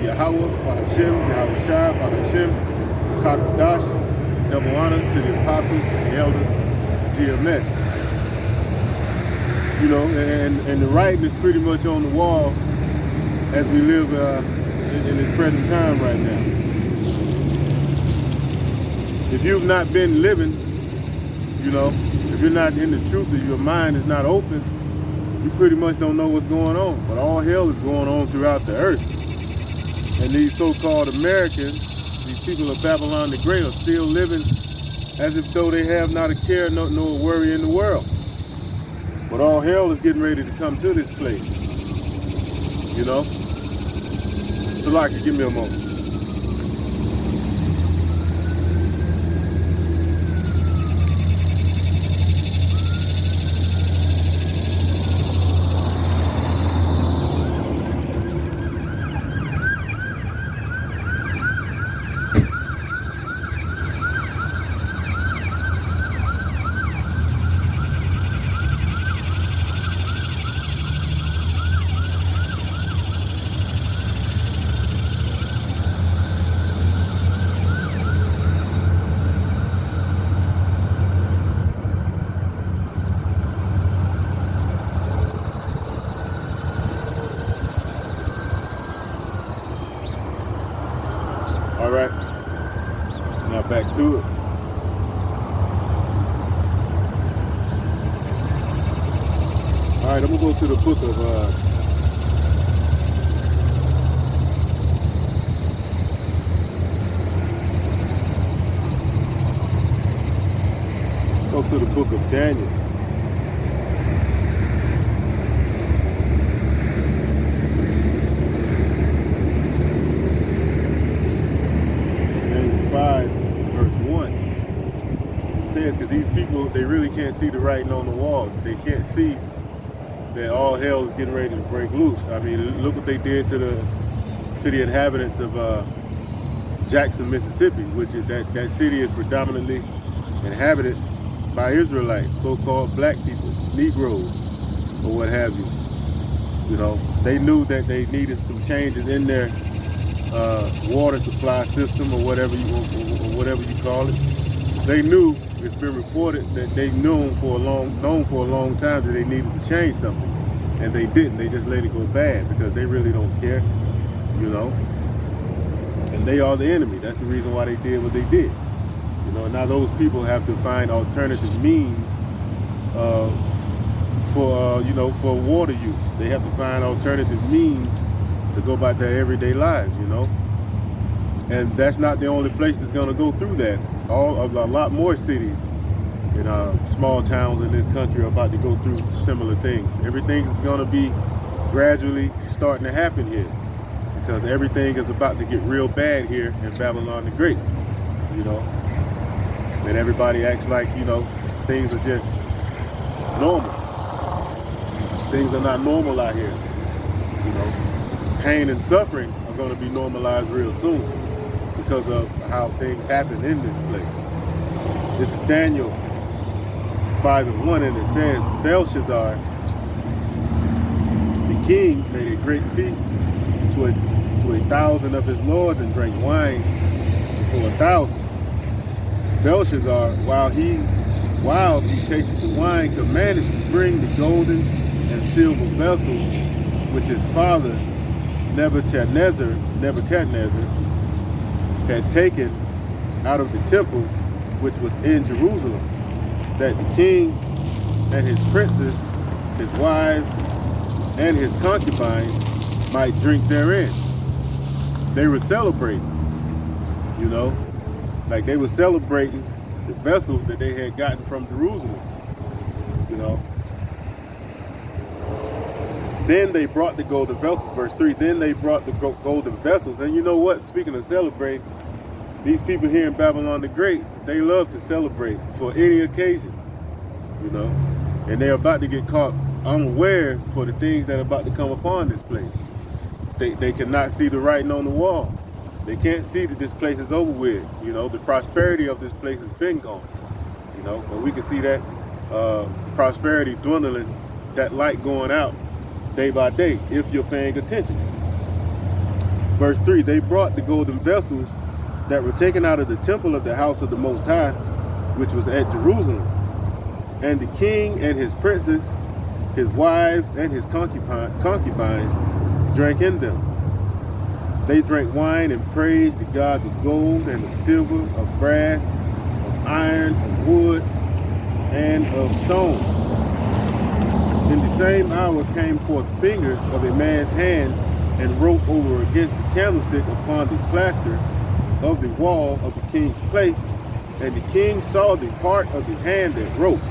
Yahweh, Bahashem, Yahushua, Bahashem, Chakdash, double honor to the apostles and the elders, GMS. You know, and the writing is pretty much on the wall as we live in this present time right now. If you've not been living, you know, if you're not in the truth, if your mind is not open, you pretty much don't know what's going on. But all hell is going on throughout the earth. And these so-called Americans, these people of Babylon the Great, are still living as if though they have not a care, no worry in the world. But all hell is getting ready to come to this place. You know? Salaki, give me a moment. All right, now back to it. All right, I'm gonna go to the book of Daniel. Daniel 5, verse 1. It says, because these people, they really can't see the writing on the wall. They can't see that all hell is getting ready to break loose. I mean, look what they did to the inhabitants of Jackson, Mississippi, which is that city is predominantly inhabited by Israelites, so-called black people, Negroes, or what have you. You know, they knew that they needed some changes in their water supply system, or whatever you call it. They knew, it's been reported that they known for a long time that they needed to change something, and they didn't. They just let it go bad because they really don't care, you know. And they are the enemy. That's the reason why they did what they did. You know, now those people have to find alternative means for water use. They have to find alternative means to go about their everyday lives, you know. And that's not the only place that's going to go through that. A lot more cities in small towns in this country are about to go through similar things. Everything is going to be gradually starting to happen here, because everything is about to get real bad here in Babylon the Great, you know. And everybody acts like, you know, things are just normal. Things are not normal out here, you know. Pain and suffering are going to be normalized real soon because of how things happen in this place. This is Daniel 5:1, and it says, Belshazzar, the king, made a great feast to 1,000 of his lords, and drank wine for 1,000. Belshazzar, while he tasted the wine, commanded to bring the golden and silver vessels which his father Nebuchadnezzar had taken out of the temple which was in Jerusalem, that the king and his princes, his wives, and his concubines might drink therein. They were celebrating, you know, like they were celebrating the vessels that they had gotten from Jerusalem, you know. Then they brought the golden vessels, verse 3, then they brought the golden vessels. And you know what, speaking of celebrate, these people here in Babylon the Great, they love to celebrate for any occasion, you know. And they're about to get caught unawares for the things that are about to come upon this place. They cannot see the writing on the wall. They can't see that this place is over with. You know, the prosperity of this place has been gone. You know, but we can see that prosperity dwindling, that light going out day by day, if you're paying attention. Verse 3, they brought the golden vessels that were taken out of the temple of the house of the Most High, which was at Jerusalem. And the king and his princes, his wives, and his concubines drank in them. They drank wine and praised the gods of gold and of silver, of brass, of iron, of wood, and of stone. In the same hour came forth fingers of a man's hand and wrote over against the candlestick upon the plaster of the wall of the king's place. And the king saw the part of the hand that wrote.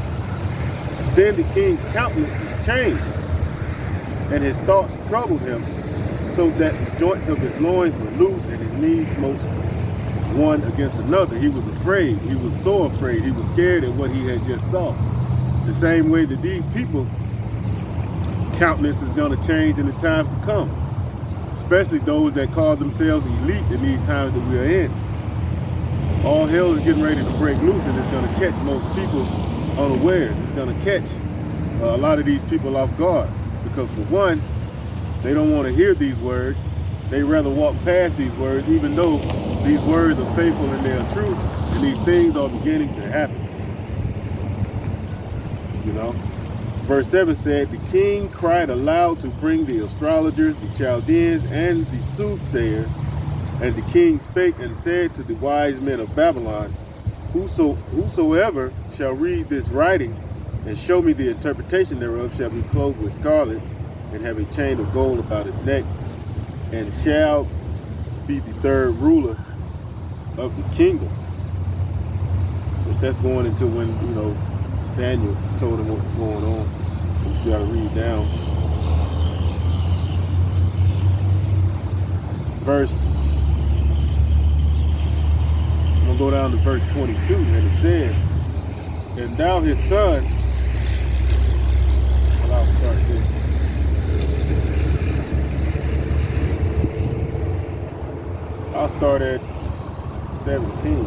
Then the king's countenance was changed, and his thoughts troubled him, so that the joints of his loins were loose, and his knees smote one against another. He was afraid. He was so afraid. He was scared at what he had just saw. The same way that these people countenance is going to change in the times to come, especially those that call themselves elite in these times that we are in. All hell is getting ready to break loose, and it's going to catch most people unawares. It's going to catch a lot of these people off guard, because for one, they don't want to hear these words. They rather walk past these words, even though these words are faithful and they are true, and these things are beginning to happen. You know? Verse 7 said, the king cried aloud to bring the astrologers, the Chaldeans, and the soothsayers. And the king spake and said to the wise men of Babylon, whosoever shall read this writing and show me the interpretation thereof shall be clothed with scarlet and have a chain of gold about his neck, and shall be the third ruler of the kingdom. Which that's going into when, you know, Daniel told him what was going on. You gotta read down. I'm gonna go down to verse 22, and it says, and thou his son, well, I'll start this. I'll start at 17.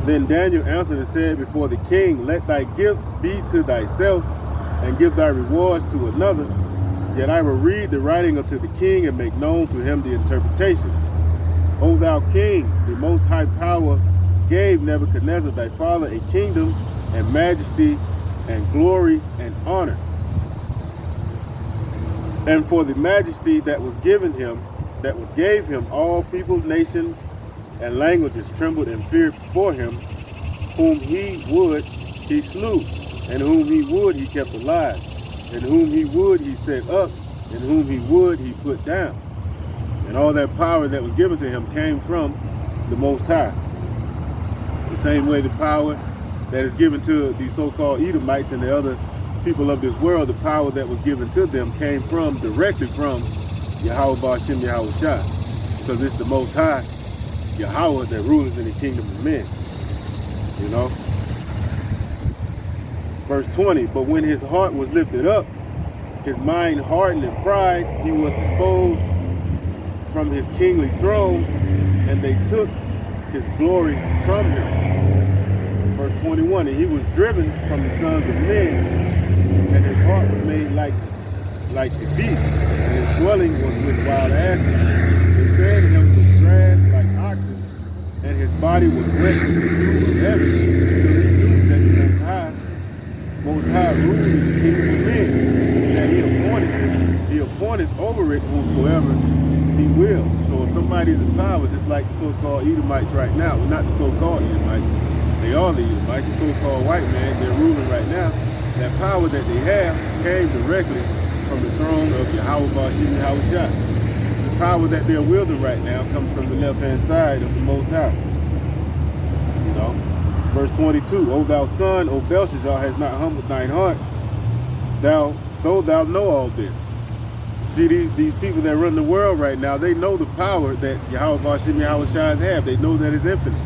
Then Daniel answered and said before the king, let thy gifts be to thyself, and give thy rewards to another. Yet I will read the writing unto the king, and make known to him the interpretation. O thou king, the most high power gave Nebuchadnezzar thy father a kingdom, and majesty, and glory, and honor. And for the majesty that was given him, that was gave him, all peoples, nations, and languages trembled and feared before him. Whom he would, he slew, and whom he would, he kept alive, and whom he would, he set up, and whom he would, he put down. And all that power that was given to him came from the Most High. The same way the power that is given to the so-called Edomites and the other people of this world, the power that was given to them came from, directly from Yahweh Ba'ashem Yahushua, because it's the Most High Yahweh that rules in the kingdom of men. You know? Verse 20, but when his heart was lifted up, his mind hardened in pride, he was disposed from his kingly throne, and they took his glory from him. Verse 21, and he was driven from the sons of men, and his heart was made like the beast, and his dwelling was with wild asses. They fed him with grass like oxen, and his body was wet with the dew of heaven, till he knew that the Most High ruled in the kingdom of men, and he appointed over it whomsoever he will. So if somebody's in power, just like the so-called Edomites right now, well, not the so-called Edomites, they are the Edomites, the so-called white man, they're ruling right now. That power that they have came directly from the throne of Yahweh Ba'ashem Yahushua. The power that they're wielding right now comes from the left-hand side of the Most High. You know? Verse 22, O thou son, O Belshazzar, has not humbled thine heart, though thou know all this. See, these people that run the world right now, they know the power that Yahweh Ba'ashem Yahushua have. They know that it's infinite.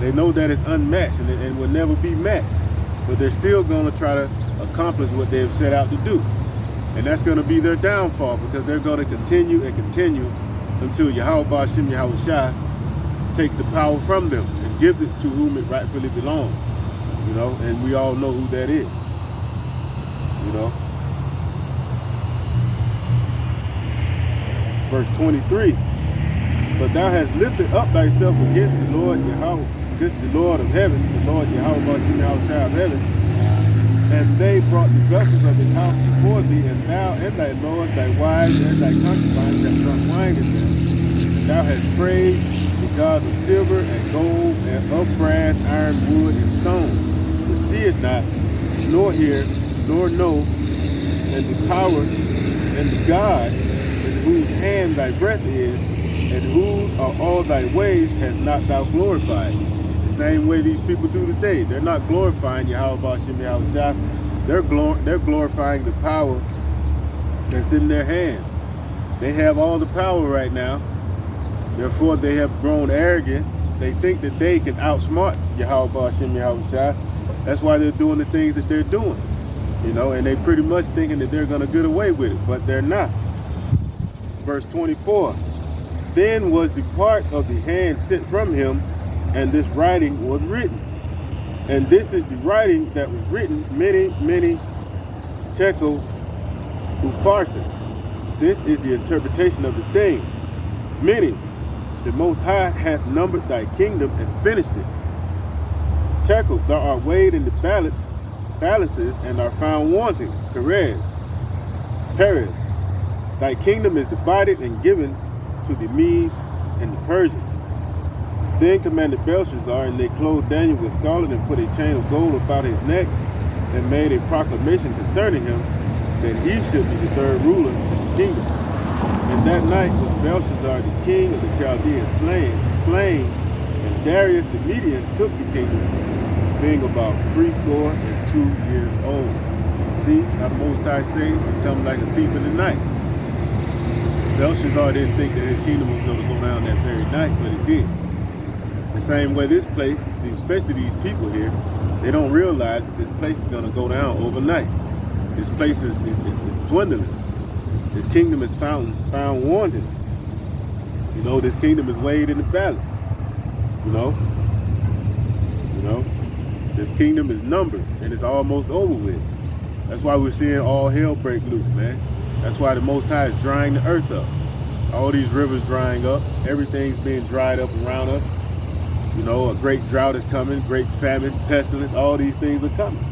They know that it's unmatched and will never be matched. But they're still going to try to accomplish what they've set out to do. And that's going to be their downfall, because they're going to continue and continue until Yahweh Ba'ashem Yahushua takes the power from them and gives it to whom it rightfully belongs. You know, and we all know who that is. You know. Verse 23. But thou hast lifted up thyself against the Lord Yahweh, against the Lord of heaven, the Lord Yahweh Bashim Yahushua of heaven, and they brought the vessels of his house before thee, and thou and thy lords, thy wives, and thy concubines have drunk wine in them. And thou hast praised the gods of silver and gold, and of brass, iron, wood, and stone, but see it not, nor hear, nor know, and the power and the God in whose hand thy breath is, and whose are all thy ways, has not thou glorified. The same way these people do today. They're not glorifying Yahweh Bashim Yahushua. They're glorifying the power that's in their hands. They have all the power right now. Therefore, they have grown arrogant. They think that they can outsmart Yahweh Bashim Yahushua. That's why they're doing the things that they're doing. You know, and they pretty much thinking that they're going to get away with it, but they're not. Verse 24. Then was the part of the hand sent from him, and this writing was written. And this is the writing that was written, many tekel upharsin. This is the interpretation of the thing. Many, the Most High hath numbered thy kingdom and finished it. Tekel, thou art weighed in the balances, and are found wanting. Perez. Thy kingdom is divided and given to the Medes and the Persians. Then commanded Belshazzar, and they clothed Daniel with scarlet and put a chain of gold about his neck, and made a proclamation concerning him that he should be the third ruler of the kingdom. And that night was Belshazzar the king of the Chaldeans slain, and Darius the Median took the kingdom, being about 62 years old. See how the Most High say he come like a thief in the night. Belshazzar didn't think that his kingdom was going to go down that very night, but it did. The same way this place, especially these people here, they don't realize that this place is going to go down overnight. This place is dwindling. This kingdom is found wanting. You know, this kingdom is weighed in the balance. You know, this kingdom is numbered and it's almost over with. That's why we're seeing all hell break loose, man. That's why the Most High is drying the earth up. All these rivers drying up. Everything's being dried up around us. You know, a great drought is coming, great famine, pestilence, all these things are coming.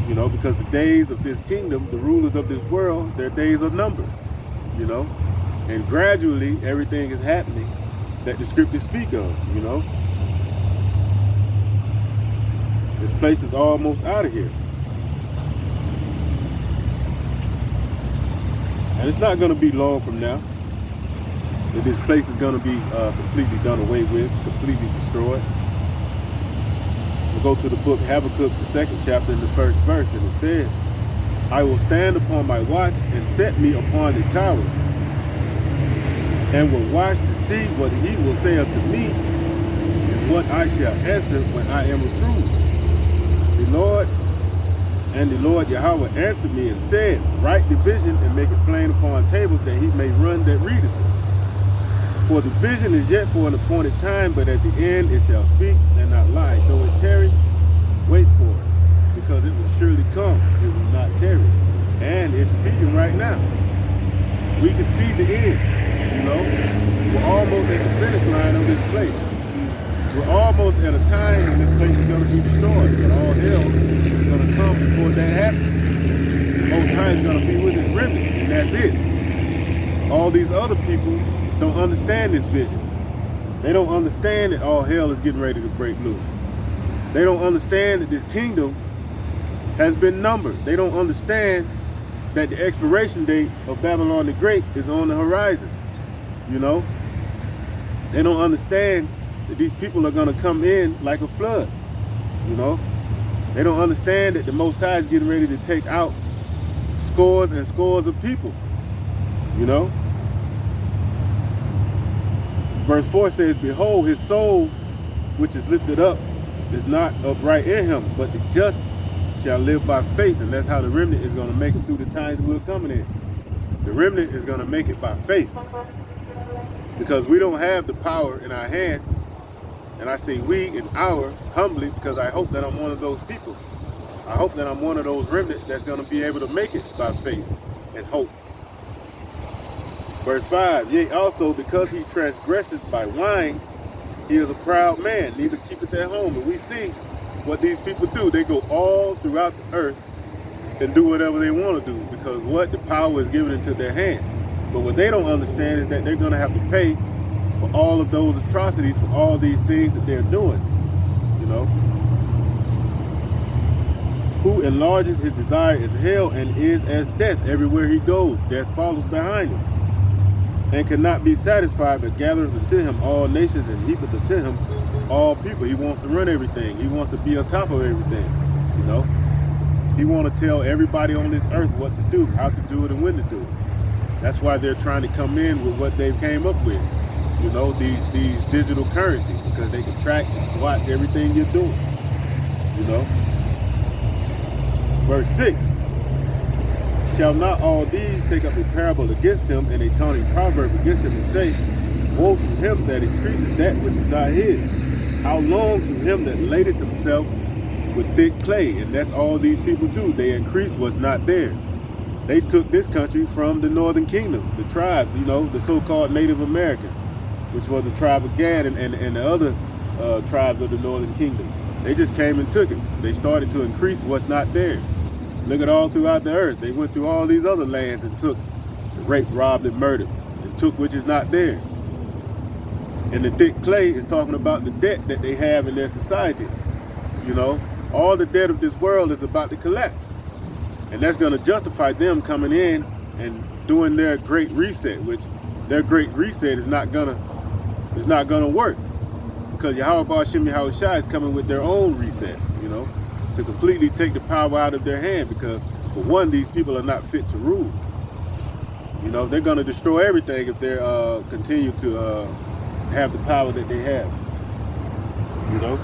You know, because the days of this kingdom, the rulers of this world, their days are numbered. You know, and gradually everything is happening that the scriptures speak of, you know. This place is almost out of here. And it's not going to be long from now that this place is going to be completely done away with, completely destroyed. We'll go to the book Habakkuk, the 2nd chapter, in the 1st verse, and it says, I will stand upon my watch and set me upon the tower, and will watch to see what he will say unto me, and what I shall answer when I am reproved. The Lord Yahweh answered me and said, write the vision and make it plain upon tables, that he may run that readeth it. For the vision is yet for an appointed time, but at the end it shall speak and not lie. Though it tarry, wait for it, because it will surely come, it will not tarry. And it's speaking right now. We can see the end, you know. We're almost at the finish line of this place. We're almost at a time when this place is going to be destroyed, and all hell is going to come before that happens. The Most High is going to be with his remnant, and that's it. All these other people don't understand this vision. They don't understand that all hell is getting ready to break loose. They don't understand that this kingdom has been numbered. They don't understand that the expiration date of Babylon the Great is on the horizon. You know? They don't understand that these people are going to come in like a flood. You know? They don't understand that the Most High is getting ready to take out scores and scores of people. You know? Verse 4 says, behold, his soul, which is lifted up, is not upright in him, but the just shall live by faith. And that's how the remnant is going to make it through the times we're coming in. The remnant is going to make it by faith. Because we don't have the power in our hand. And I say we and our humbly, because I hope that I'm one of those people. I hope that I'm one of those remnants that's going to be able to make it by faith and hope. Verse 5, yea, also because he transgresseth by wine, he is a proud man, neither keepeth at home. And we see what these people do. They go all throughout the earth and do whatever they want to do, because what? The power is given into their hands. But what they don't understand is that they're going to have to pay for all of those atrocities, for all these things that they're doing, you know. Who enlarges his desire is hell, and is as death. Everywhere he goes, death follows behind him. And cannot be satisfied, but gathereth unto him all nations, and heapeth unto him all people. He wants to run everything. He wants to be on top of everything, you know. He wants to tell everybody on this earth what to do, how to do it, and when to do it. That's why they're trying to come in with what they came up with, you know, these digital currencies, because they can track and watch everything you're doing, you know. Verse 6, shall not all these take up a parable against him, and a taunting proverb against him, and say, woe to him that increaseth that which is not his. How long to him that ladeth himself with thick clay? And that's all these people do. They increase what's not theirs. They took this country from the northern kingdom, the tribes, you know, the so-called Native Americans, which was the tribe of Gad and the other tribes of the northern kingdom. They just came and took it. They started to increase what's not theirs. Look at all throughout the earth. They went through all these other lands and took, raped, robbed, and murdered, and took which is not theirs. And the thick clay is talking about the debt that they have in their society. You know, all the debt of this world is about to collapse. And that's going to justify them coming in and doing their great reset, which their great reset is not gonna work, because Yahweh Ba'Shem Yahweh Shai is coming with their own reset, you know, to completely take the power out of their hand, because for one, these people are not fit to rule. You know, they're going to destroy everything if they continue to have the power that they have, you know.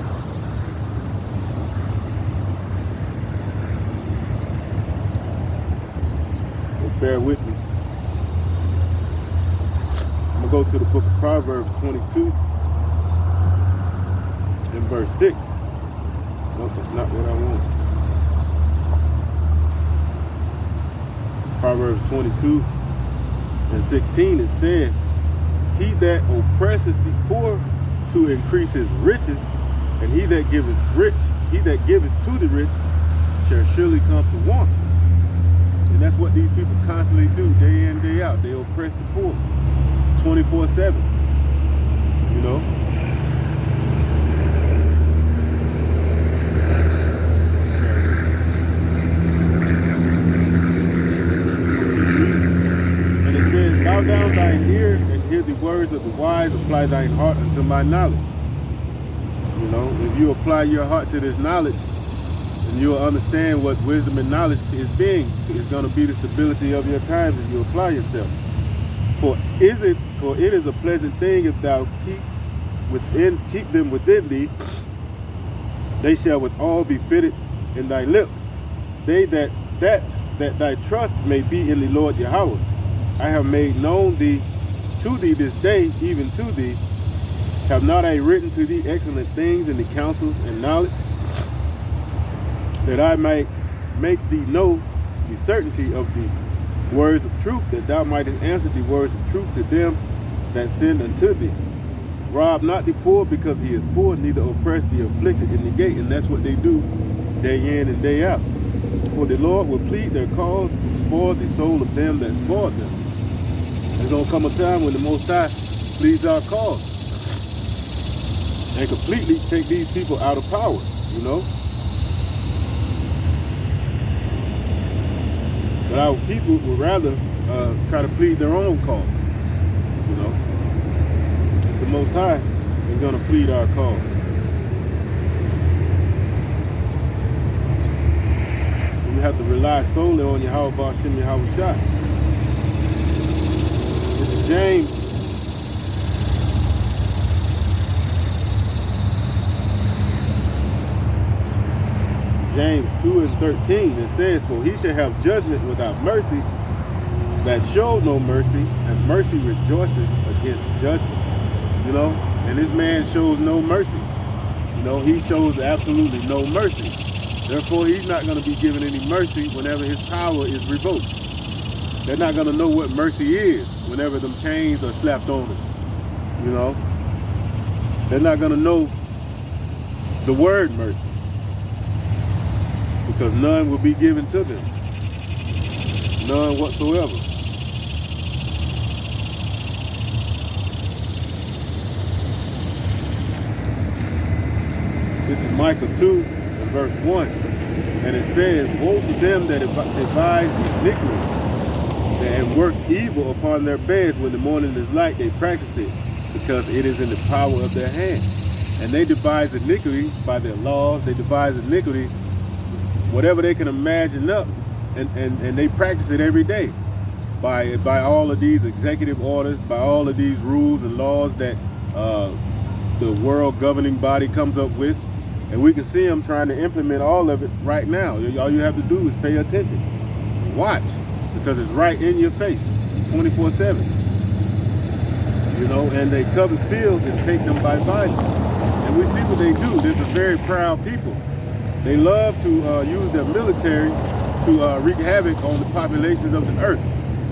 Bear with me. I'm going to go to the book of Proverbs 22 and verse 6. Nope, that's not what I want. Proverbs 22 and 16, it says, he that oppresseth the poor to increase his riches, and he that giveth to the rich shall surely come to want. And that's what these people constantly do, day in, day out. They oppress the poor 24/7, you know. And it says, bow down thine ear and hear the words of the wise, apply thine heart unto my knowledge. You know, if you apply your heart to this knowledge, and you'll understand what wisdom and knowledge is going to be the stability of your times as you apply yourself. For it is a pleasant thing if thou keep them within thee, they shall with all be fitted in thy lips. They that thy trust may be in the Lord Yahweh. I have made known to thee this day, even to thee. Have not I written to thee excellent things in the counsels and knowledge, that I might make thee know the certainty of the words of truth, that thou mightest answer the words of truth to them that send unto thee. Rob not the poor because he is poor, neither oppress the afflicted in the gate. And that's what they do day in and day out. For the Lord will plead their cause to spoil the soul of them that spoiled them. There's going to come a time when the Most High pleads our cause and completely take these people out of power, you know. But our people would rather try to plead their own cause, you know. The Most High is going to plead our cause. We have to rely solely on Yahweh Ba'Shem Yahweh Shai. This is James 2 and 13, it says, for he shall have judgment without mercy, that showed no mercy, and mercy rejoiceth against judgment. You know, and this man shows no mercy. You know, he shows absolutely no mercy. Therefore, he's not going to be given any mercy whenever his power is revoked. They're not going to know what mercy is whenever them chains are slapped on them. You know, they're not going to know the word mercy, because none will be given to them. None whatsoever. This is Micah 2 and verse 1. And it says, woe to them that devise iniquity and work evil upon their beds. When the morning is light, they practice it, because it is in the power of their hand. And they devise iniquity by their laws. They devise iniquity, whatever they can imagine up, and they practice it every day by all of these executive orders, by all of these rules and laws that the world governing body comes up with. And we can see them trying to implement all of it right now. All you have to do is pay attention. Watch, because it's right in your face, 24/7. You know, and they cover fields and take them by violence. And we see what they do. They're a very proud people. They love to use their military to wreak havoc on the populations of the earth.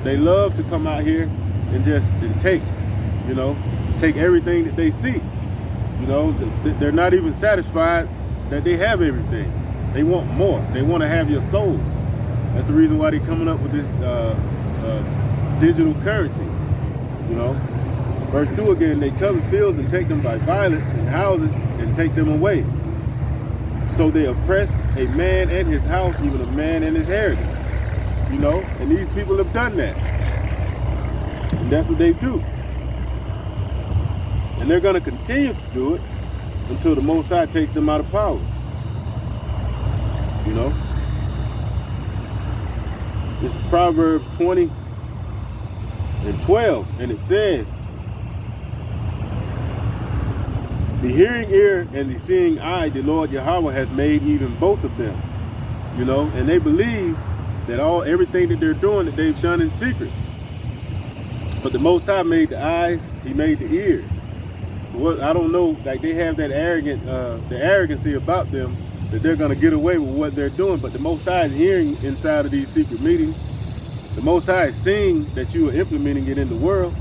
They love to come out here and just take, you know, take everything that they see. You know, they're not even satisfied that they have everything. They want more. They want to have your souls. That's the reason why they're coming up with this digital currency. You know, verse 2 again, they cover fields and take them by violence, and houses and take them away. So they oppress a man and his house, even a man and his heritage. You know, and these people have done that. And that's what they do. And they're going to continue to do it until the Most High takes them out of power. You know? This is Proverbs 20 and 12. And it says, the hearing ear and the seeing eye, the Lord Yahweh has made even both of them. You know? And they believe that everything that they're doing, that they've done in secret. But the Most High made the eyes, he made the ears. Well, I don't know, like they have that the arrogancy about them that they're going to get away with what they're doing. But the Most High is hearing inside of these secret meetings. The Most High is seeing that you are implementing it in the world,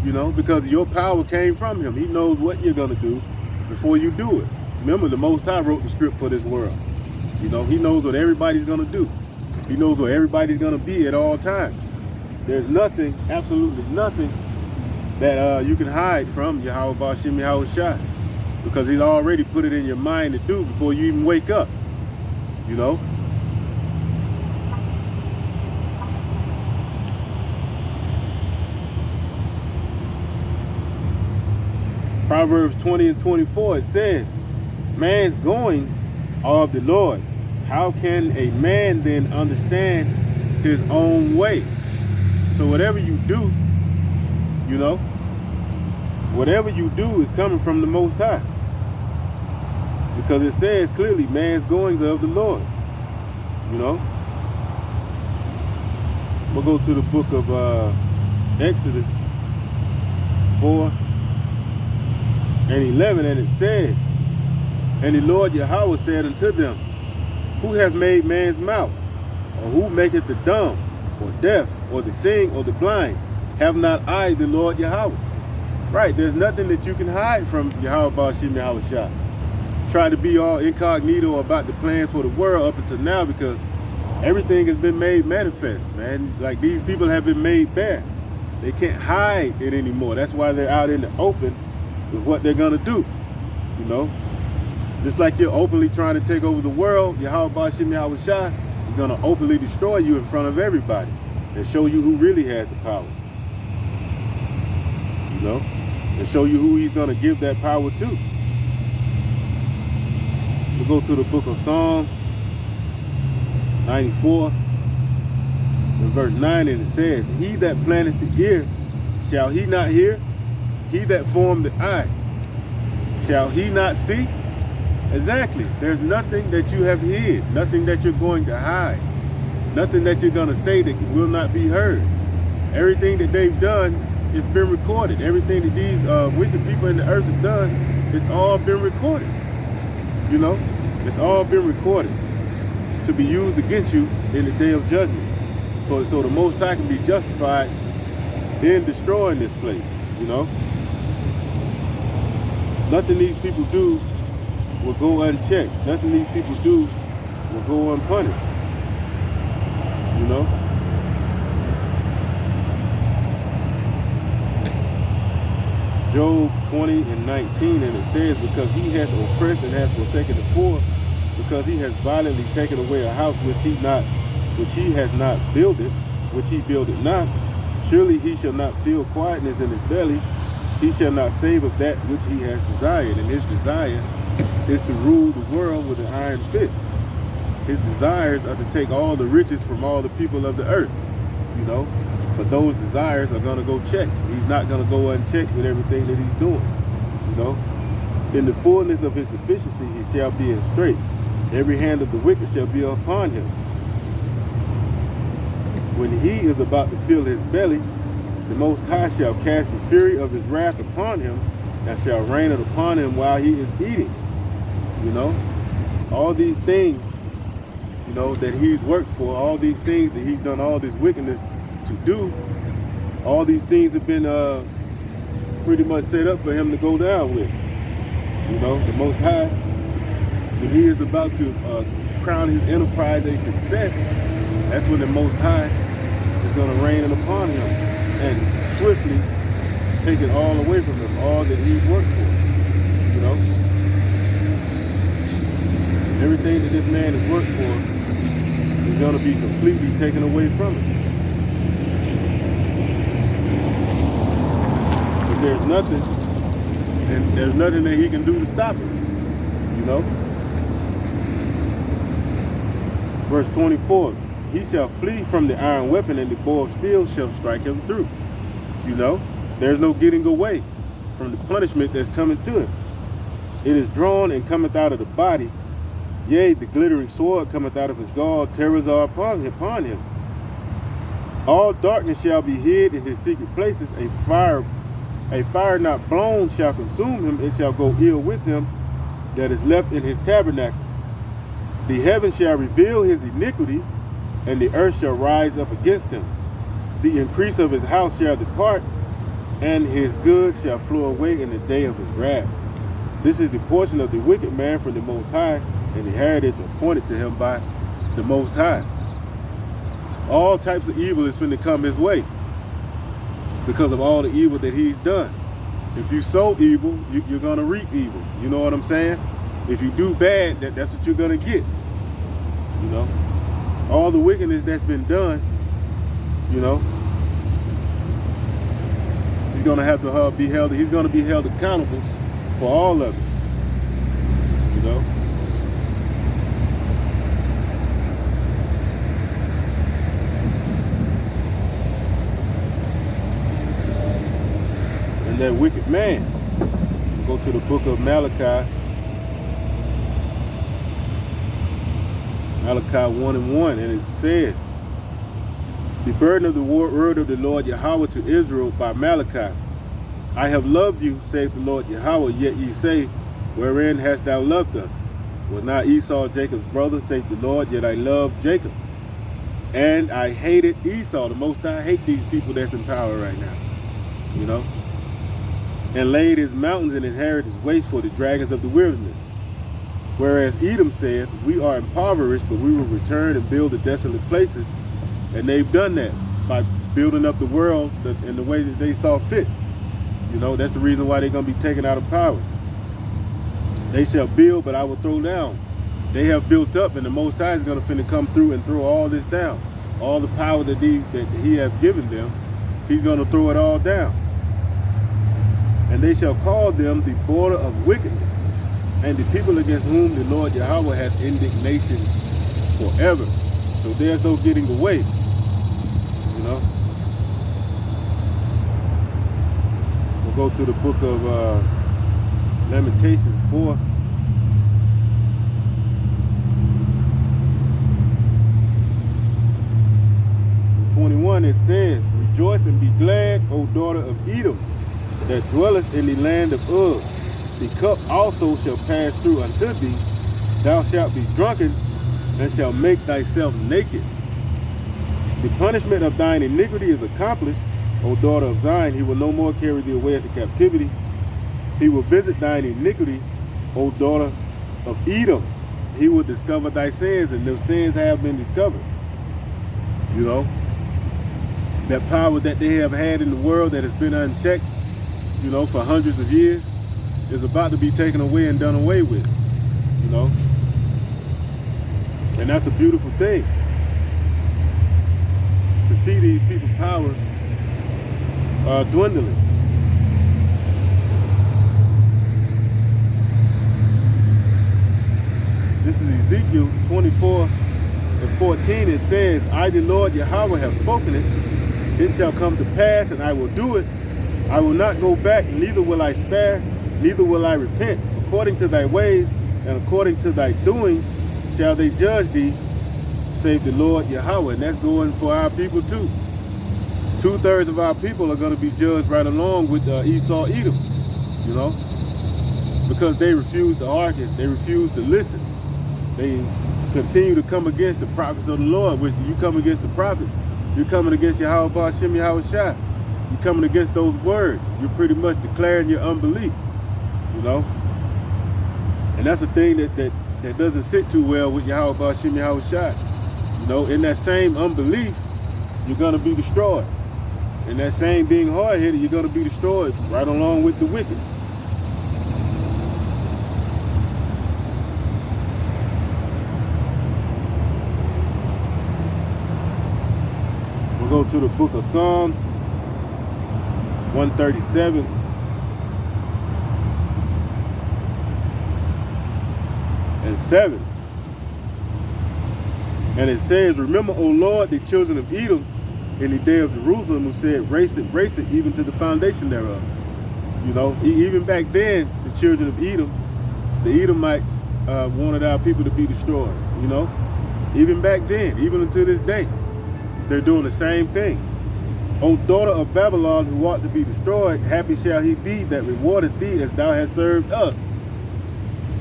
you know, because your power came from him. He knows what you're going to do before you do it. Remember, the Most High wrote the script for this world. You know, he knows what everybody's going to do. He knows where everybody's going to be at all times. There's nothing, absolutely nothing, that you can hide from Yahweh Ba'Shem Yahweh Shai, because he's already put it in your mind to do before you even wake up, you know. Proverbs 20 and 24, it says, man's goings are of the Lord. How can a man then understand his own way? So whatever you do, you know, whatever you do is coming from the Most High. Because it says clearly, man's goings are of the Lord. You know? We'll go to the book of Exodus 4 and 11, and it says, and the Lord Yahweh said unto them, who hath made man's mouth? Or who maketh the dumb, or deaf, or the seeing, or the blind? Have not I the Lord Yahweh? Right, there's nothing that you can hide from Yahweh Ba'Shem Yahweh Shai. Try to be all incognito about the plans for the world up until now, because everything has been made manifest, man. Like, these people have been made bare. They can't hide it anymore. That's why they're out in the open with what they're gonna do, you know? Just like you're openly trying to take over the world, Yahweh Ba'Shem Yahweh Shai is gonna openly destroy you in front of everybody and show you who really has the power. You know, and show you who he's going to give that power to. We'll go to the book of Psalms 94 and verse 9, and it says, he that planteth the ear, shall he not hear? He that formed the eye, shall he not see? Exactly. There's nothing that you have hid, nothing that you're going to hide, nothing that you're going to say that will not be heard. Everything that they've done, it's been recorded. Everything that these wicked people in the earth have done, it's all been recorded. You know, it's all been recorded to be used against you in the day of judgment. So the Most High can be justified in destroying this place, you know. Nothing these people do will go unchecked. Nothing these people do will go unpunished, you know. Job 20:19, and it says, because he hath oppressed and hath forsaken the poor, because he has violently taken away a house which he has not builded, which he builded not, surely he shall not feel quietness in his belly, he shall not save of that which he has desired. And his desire is to rule the world with an iron fist. His desires are to take all the riches from all the people of the earth, you know. But those desires are going to go checked. He's not going to go unchecked with everything that he's doing, you know. In the fullness of his sufficiency, he shall be in straits. Every hand of the wicked shall be upon him. When he is about to fill his belly, the Most High shall cast the fury of his wrath upon him, and shall rain it upon him while he is eating. You know, all these things, you know, that he's worked for, all these things that he's done, all this wickedness to do, all these things have been pretty much set up for him to go down with. You know, the Most High, when he is about to crown his enterprise a success, that's when the Most High is going to rain it upon him and swiftly take it all away from him, all that he's worked for. You know, everything that this man has worked for is going to be completely taken away from him. But there's nothing, and there's nothing that he can do to stop it. You know. Verse 24. He shall flee from the iron weapon, and the bow of steel shall strike him through. You know, there's no getting away from the punishment that's coming to him. It is drawn and cometh out of the body. Yea, the glittering sword cometh out of his gall. Terrors are upon him. All darkness shall be hid in his secret places. A fire not blown shall consume him. It shall go ill with him that is left in his tabernacle. The heavens shall reveal his iniquity, and the earth shall rise up against him. The increase of his house shall depart, and his goods shall flow away in the day of his wrath. This is the portion of the wicked man from the Most High, and the heritage appointed to him by the Most High. All types of evil is finna come his way because of all the evil that he's done. If you sow evil, you're gonna reap evil. You know what I'm saying? If you do bad, that's what you're gonna get. You know? All the wickedness that's been done, you know, he's gonna have to be held. He's gonna be held accountable for all of it. You know. And that wicked man. Go to the book of Malachi. Malachi 1:1, and it says, the burden of the word of the Lord Yahweh to Israel by Malachi. I have loved you, saith the Lord Yahweh, yet ye say, wherein hast thou loved us? Was not Esau Jacob's brother, saith the Lord, yet I loved Jacob. And I hated Esau. The Most High hate these people that's in power right now. You know? And laid his mountains and his heritage waste for the dragons of the wilderness. Whereas Edom saith, we are impoverished, but we will return and build the desolate places. And they've done that by building up the world in the way that they saw fit. You know, that's the reason why they're going to be taken out of power. They shall build, but I will throw down. They have built up, and the Most High is going to finna come through and throw all this down. All the power that he has given them, he's going to throw it all down. And they shall call them the border of wickedness, and the people against whom the Lord Yahweh hath indignation forever. So there's no getting away, you know. We'll go to the book of Lamentations 4. In 21 it says, rejoice and be glad, O daughter of Edom, that dwellest in the land of Uz. The cup also shall pass through unto thee. Thou shalt be drunken, and shalt make thyself naked. The punishment of thine iniquity is accomplished, O daughter of Zion. He will no more carry thee away into captivity. He will visit thine iniquity, O daughter of Edom. He will discover thy sins, and those sins have been discovered. You know, that power that they have had in the world that has been unchecked, you know, for hundreds of years, is about to be taken away and done away with, you know. And that's a beautiful thing, to see these people's power dwindling. This is Ezekiel 24:14. It says, I, the Lord Yahweh, have spoken it. It shall come to pass, and I will do it. I will not go back, neither will I spare, neither will I repent. According to thy ways and according to thy doings shall they judge thee, save the Lord Yahweh. And that's going for our people too. 2/3 of our people are going to be judged right along with Esau, Edom, you know, because they refuse to hearken, they refuse to listen. They continue to come against the prophets of the Lord, which you come against the prophets, you're coming against Yahweh Ba'ashem Yahweh Shai. You're coming against those words. You're pretty much declaring your unbelief, you know. And that's a thing that doesn't sit too well with Yahweh Ba'ashem Yahweh Shai. You know, in that same unbelief, you're going to be destroyed. In that same being hard-headed, you're going to be destroyed right along with the wicked. We'll go to the book of Psalms 137. And 7. And it says, remember, O Lord, the children of Edom in the day of Jerusalem, who said, race it, even to the foundation thereof. You know, even back then, the children of Edom, the Edomites wanted our people to be destroyed, you know. Even back then, even until this day, they're doing the same thing. O daughter of Babylon, who ought to be destroyed, happy shall he be that rewardeth thee as thou hast served us.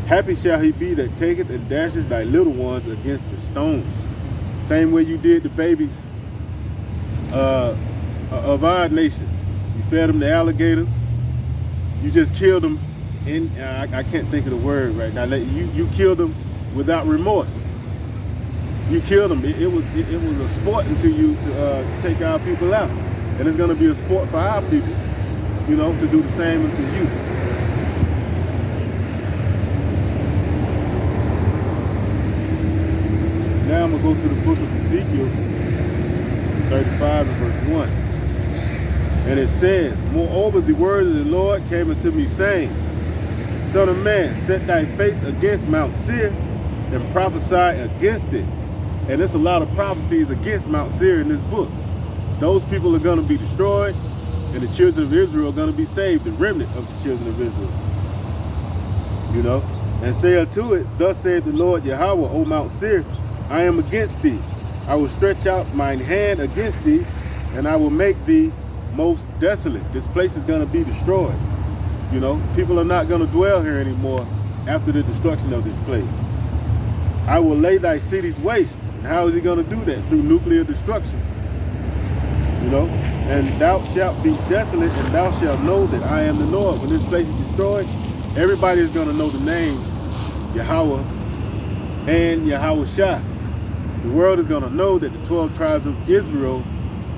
Happy shall he be that taketh and dashes thy little ones against the stones. Same way you did the babies of our nation. You fed them the alligators. You just killed them in, I can't think of the word right now. You killed them without remorse. You killed them. It was a sport to you to take our people out. And it's going to be a sport for our people, you know, to do the same unto you. Now I'm going to go to the book of Ezekiel 35 and verse 1. And it says, moreover, the word of the Lord came unto me, saying, Son of man, set thy face against Mount Seir and prophesy against it. And there's a lot of prophecies against Mount Seir in this book. Those people are going to be destroyed, and the children of Israel are going to be saved, the remnant of the children of Israel. You know, and say unto it, thus saith the Lord Yahweh, O Mount Seir, I am against thee. I will stretch out mine hand against thee, and I will make thee most desolate. This place is going to be destroyed. You know, people are not going to dwell here anymore after the destruction of this place. I will lay thy cities waste. And how is he going to do that? Through nuclear destruction. You know, and thou shalt be desolate, and thou shalt know that I am the Lord. When this place is destroyed, everybody is going to know the name Yahweh and Yahweh Shai. The world is going to know that the 12 tribes of Israel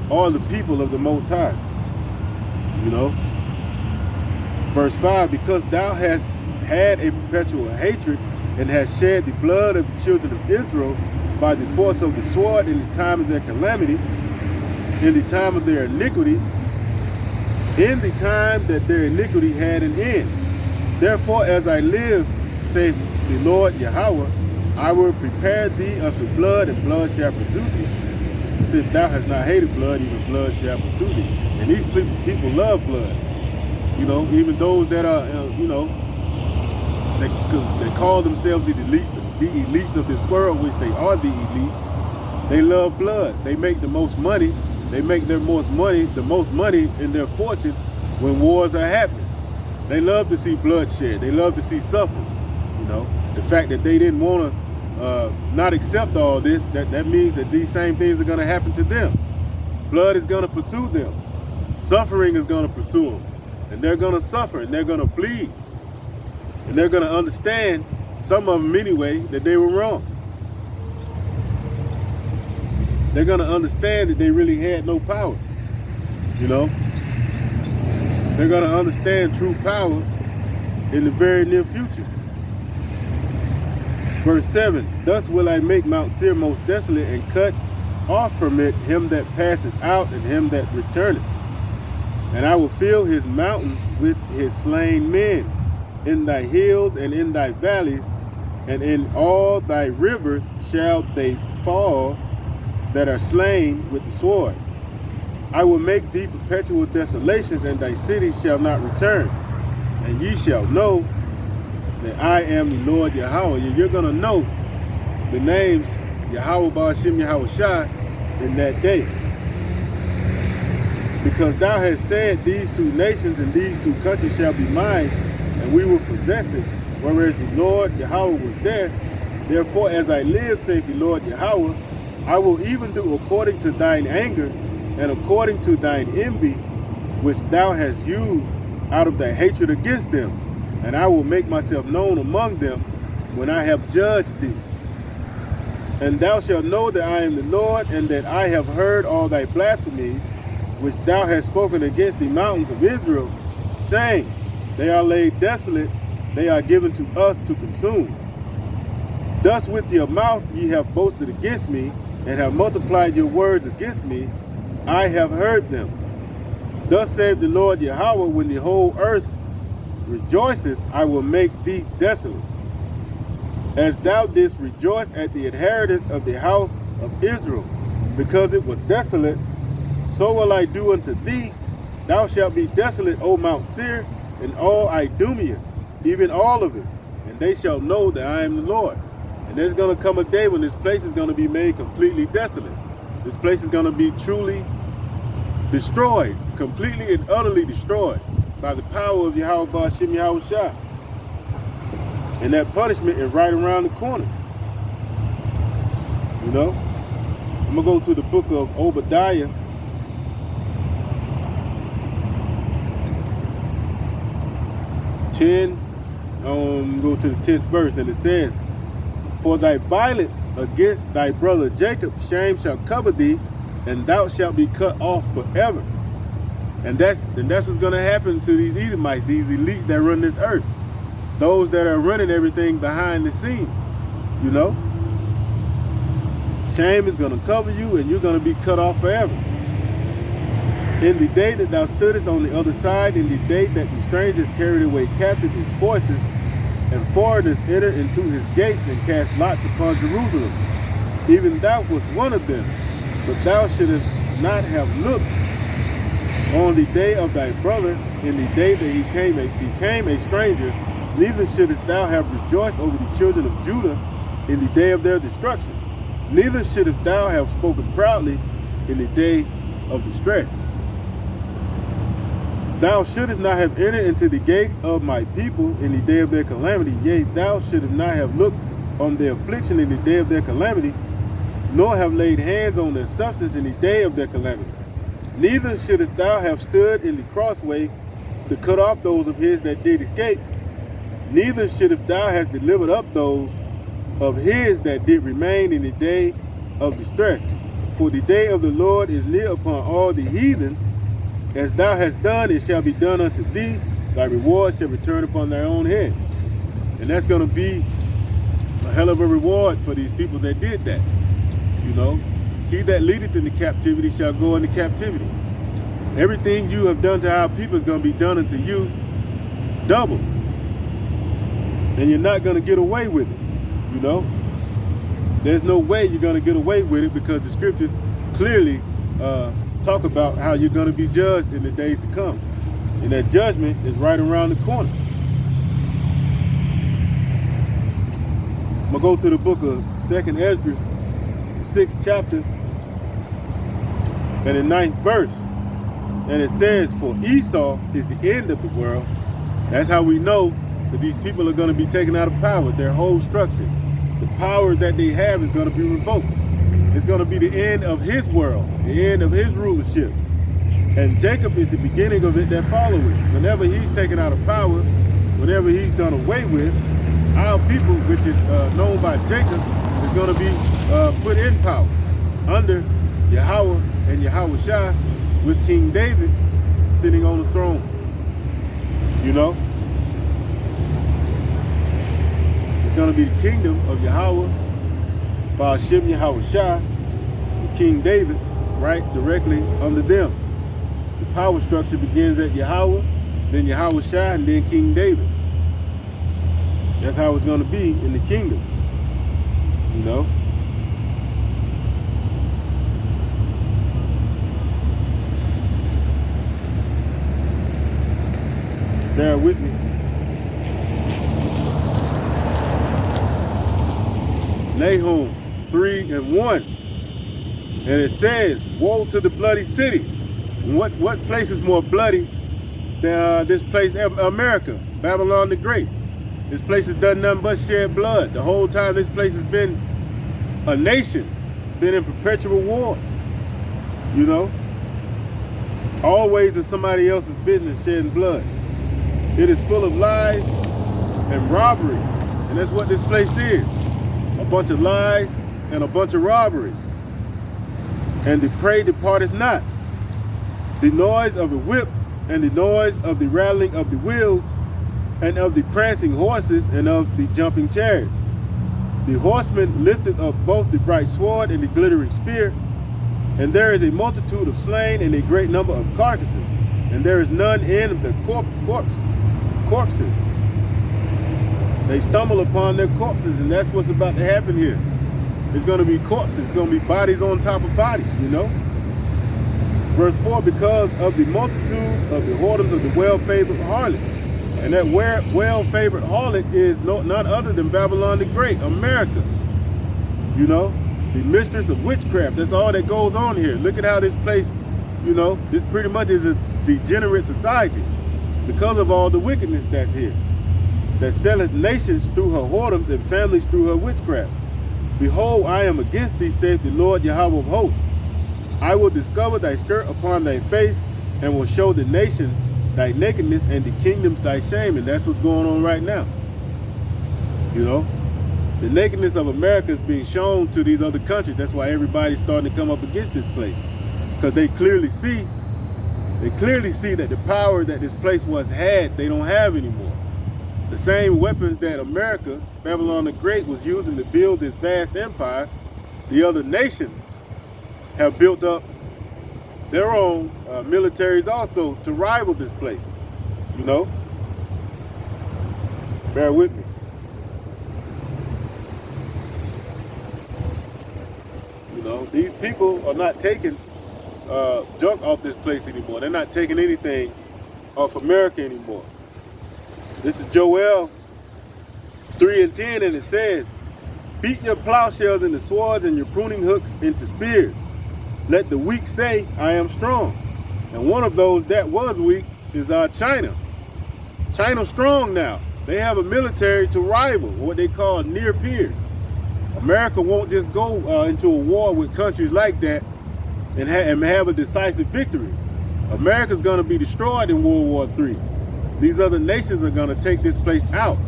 are the people of the Most High. You know, verse 5, because thou hast had a perpetual hatred and hast shed the blood of the children of Israel by the force of the sword in the time of their calamity, in the time of their iniquity, in the time that their iniquity had an end. Therefore, as I live, saith the Lord Yahweh, I will prepare thee unto blood, and blood shall pursue thee. Since thou hast not hated blood, even blood shall pursue thee. And these people love blood. You know, even those that are, you know, they call themselves the elites of this world, which they are the elite. They love blood. They make the most money. They make the most money in their fortune when wars are happening. They love to see bloodshed. They love to see suffering. You know, the fact that they didn't want to not accept all this, that means that these same things are going to happen to them. Blood is going to pursue them. Suffering is going to pursue them. And they're going to suffer, and they're going to bleed. And they're going to understand, some of them anyway, that they were wrong. They're going to understand that they really had no power. You know? They're going to understand true power in the very near future. Verse 7, thus will I make Mount Seir most desolate, and cut off from it him that passeth out, and him that returneth. And I will fill his mountains with his slain men, in thy hills and in thy valleys, and in all thy rivers shall they fall that are slain with the sword. I will make thee perpetual desolations, and thy cities shall not return. And ye shall know that I am the Lord Yahweh. You're going to know the names Yahweh Ba'ashem Yahweh Shai in that day. Because thou hast said, these two nations and these two countries shall be mine, and we will possess it, whereas the Lord Yahweh was there. Therefore, as I live, saith the Lord Yahweh, I will even do according to thine anger, and according to thine envy, which thou hast used out of thy hatred against them. And I will make myself known among them when I have judged thee. And thou shalt know that I am the Lord, and that I have heard all thy blasphemies, which thou hast spoken against the mountains of Israel, saying, they are laid desolate, they are given to us to consume. Thus with your mouth ye have boasted against me, and have multiplied your words against me. I have heard them. Thus saith the Lord Yahweh, when the whole earth rejoiceth, I will make thee desolate. As thou didst rejoice at the inheritance of the house of Israel, because it was desolate, so will I do unto thee. Thou shalt be desolate, O Mount Seir, and all Idumea, even all of it. And they shall know that I am the Lord. And there's going to come a day when this place is going to be made completely desolate. This place is going to be truly destroyed, completely and utterly destroyed, by the power of Yahweh Ba'ashem Yahweh Shai. And that punishment is right around the corner. You know? I'm going to go to the book of Obadiah. Go to the 10th verse, and it says, for thy violence against thy brother Jacob, shame shall cover thee, and thou shalt be cut off forever. And that's what's going to happen to these Edomites, these elites that run this earth. Those that are running everything behind the scenes, you know. Shame is going to cover you, and you're going to be cut off forever. In the day that thou stoodest on the other side, in the day that the strangers carried away captive his forces, and foreigners entered into his gates, and cast lots upon Jerusalem. Even thou was one of them, but thou shouldest not have looked on the day of thy brother, in the day that he became a stranger, neither shouldest thou have rejoiced over the children of Judah in the day of their destruction. Neither shouldest thou have spoken proudly in the day of distress. Thou shouldest not have entered into the gate of my people in the day of their calamity. Yea, thou shouldest not have looked on their affliction in the day of their calamity, nor have laid hands on their substance in the day of their calamity. Neither shouldest thou have stood in the crossway to cut off those of his that did escape. Neither shouldest thou have delivered up those of his that did remain in the day of distress. For the day of the Lord is near upon all the heathen. As thou hast done, it shall be done unto thee. Thy reward shall return upon thy own head. And that's going to be a hell of a reward for these people that did that. You know, he that leadeth into captivity shall go into captivity. Everything you have done to our people is going to be done unto you double. And you're not going to get away with it. You know, there's no way you're going to get away with it, because the scriptures clearly talk about how you're going to be judged in the days to come. And that judgment is right around the corner. I'm going to go to the book of 2nd Esdras, 6th chapter, and the 9th verse. And it says, for Esau is the end of the world. That's how we know that these people are going to be taken out of power, their whole structure. the power that they have is going to be revoked. It's going to be the end of his world, the end of his rulership. And Jacob is the beginning of it that follows. Whenever he's taken out of power, whenever he's done away with, our people, which is known by Jacob, is going to be put in power under Yahweh and Yahweh Shai, with King David sitting on the throne. You know? It's going to be the kingdom of Yahweh, by Hashem Yahweh Shai, and King David, right directly under them. The power structure begins at Yahweh, then Yahweh Shai, and then King David. That's how it's going to be in the kingdom. You know? Bear with me. Nahum 3:1. And it says, woe to the bloody city. And what place is more bloody than this place, America, Babylon the Great? This place has done nothing but shed blood. The whole time this place has been a nation, been in perpetual wars. You know? Always in somebody else's business shedding blood. It is full of lies and robbery. And that's what this place is. A bunch of lies and a bunch of robbery. And the prey departeth not. The noise of the whip and the noise of the rattling of the wheels and of the prancing horses and of the jumping chariots. The horseman lifted up both the bright sword and the glittering spear. And there is a multitude of slain and a great number of carcasses. And there is none in the corpses. They stumble upon their corpses, and that's what's about to happen here. It's going to be corpses. It's going to be bodies on top of bodies, you know. Verse 4, because of the multitude of the whoredoms of the well-favored harlot. And that well-favored harlot is none other than Babylon the Great, America. You know, the mistress of witchcraft. That's all that goes on here. Look at how this place, you know, this pretty much is a degenerate society because of all the wickedness that's here. That selleth nations through her whoredoms and families through her witchcraft. Behold, I am against thee, saith the Lord Yahweh of hosts. I will discover thy skirt upon thy face, and will show the nations thy nakedness, and the kingdoms thy shame. And that's what's going on right now. You know, the nakedness of America is being shown to these other countries. That's why everybody's starting to come up against this place, because they clearly see that the power that this place once had, they don't have anymore. The same weapons that America, Babylon the Great, was using to build this vast empire, the other nations have built up their own militaries also to rival this place, you know? Bear with me. You know, these people are not taking junk off this place anymore. They're not taking anything off America anymore. This is Joel 3:10, and it says, beat your plowshares into swords and your pruning hooks into spears. Let the weak say, I am strong. And one of those that was weak is China. China's strong now. They have a military to rival what they call near peers. America won't just go into a war with countries like that and have a decisive victory. America's going to be destroyed in World War III. These other nations are going to take this place out,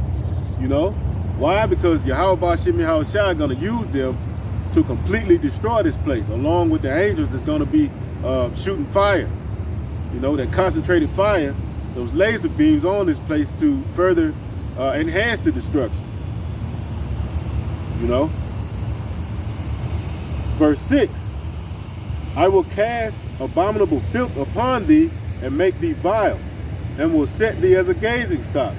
you know? Why? Because Yahweh Ba'Shem Yahweh Shai are going to use them to completely destroy this place, along with the angels that's going to be shooting fire. You know, that concentrated fire, those laser beams on this place to further enhance the destruction. You know? Verse 6, I will cast abominable filth upon thee and make thee vile, and will set thee as a gazing stock.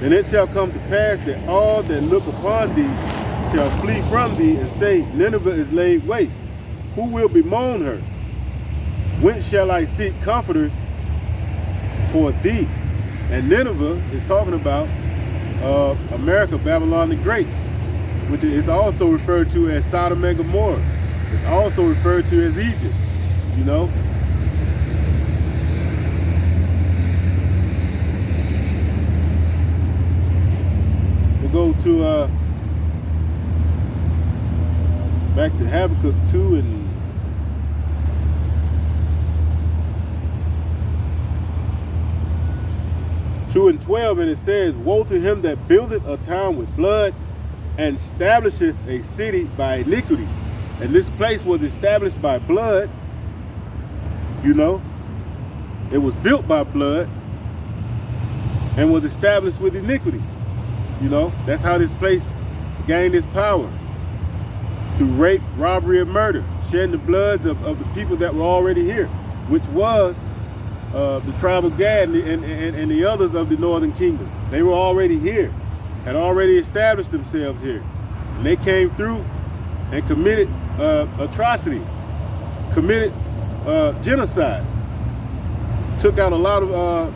And it shall come to pass that all that look upon thee shall flee from thee, and say, Nineveh is laid waste. Who will bemoan her? Whence shall I seek comforters for thee? And Nineveh is talking about America, Babylon the Great, which is also referred to as Sodom and Gomorrah. It's also referred to as Egypt, you know? We'll go to back to Habakkuk 2 and 12, and it says, woe to him that buildeth a town with blood and establisheth a city by iniquity. And this place was established by blood. You know, it was built by blood and was established with iniquity. You know, that's how this place gained its power. Through rape, robbery, and murder, shedding the bloods of the people that were already here, which was the tribe of Gad and the others of the northern kingdom. They were already here, had already established themselves here. And they came through and committed atrocity, committed genocide, took out a lot of the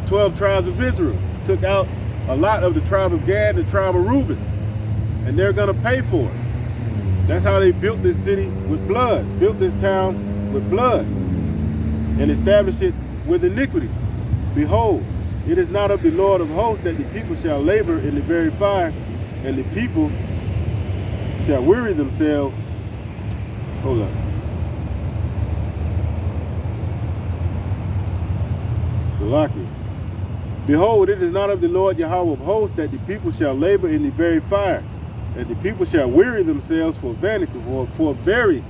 12 tribes of Israel, took out a lot of the tribe of Gad and the tribe of Reuben, and they're going to pay for it. That's how they built this city with blood, built this town with blood, and established it with iniquity. Behold, it is not of the Lord of hosts that the people shall labor in the very fire, and the people shall weary themselves. Hold up. Salaki. Behold, it is not of the Lord Yahweh of hosts that the people shall labor in the very fire, and the people shall weary themselves for vanity, for very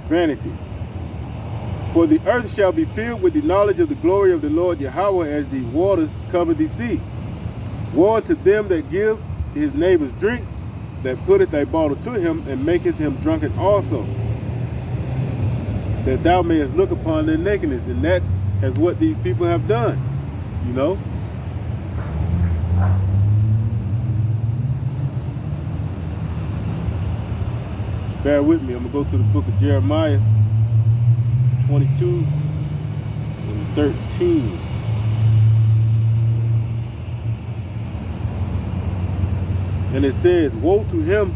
vanity. For the earth shall be filled with the knowledge of the glory of the Lord Yahweh as the waters cover the sea. Woe to them that give his neighbors drink, that putteth a bottle to him, and maketh him drunken also, that thou mayest look upon their nakedness. And that's what these people have done, you know. Just bear with me. I'm going to go to the book of Jeremiah 22 and 13. And it says, woe to him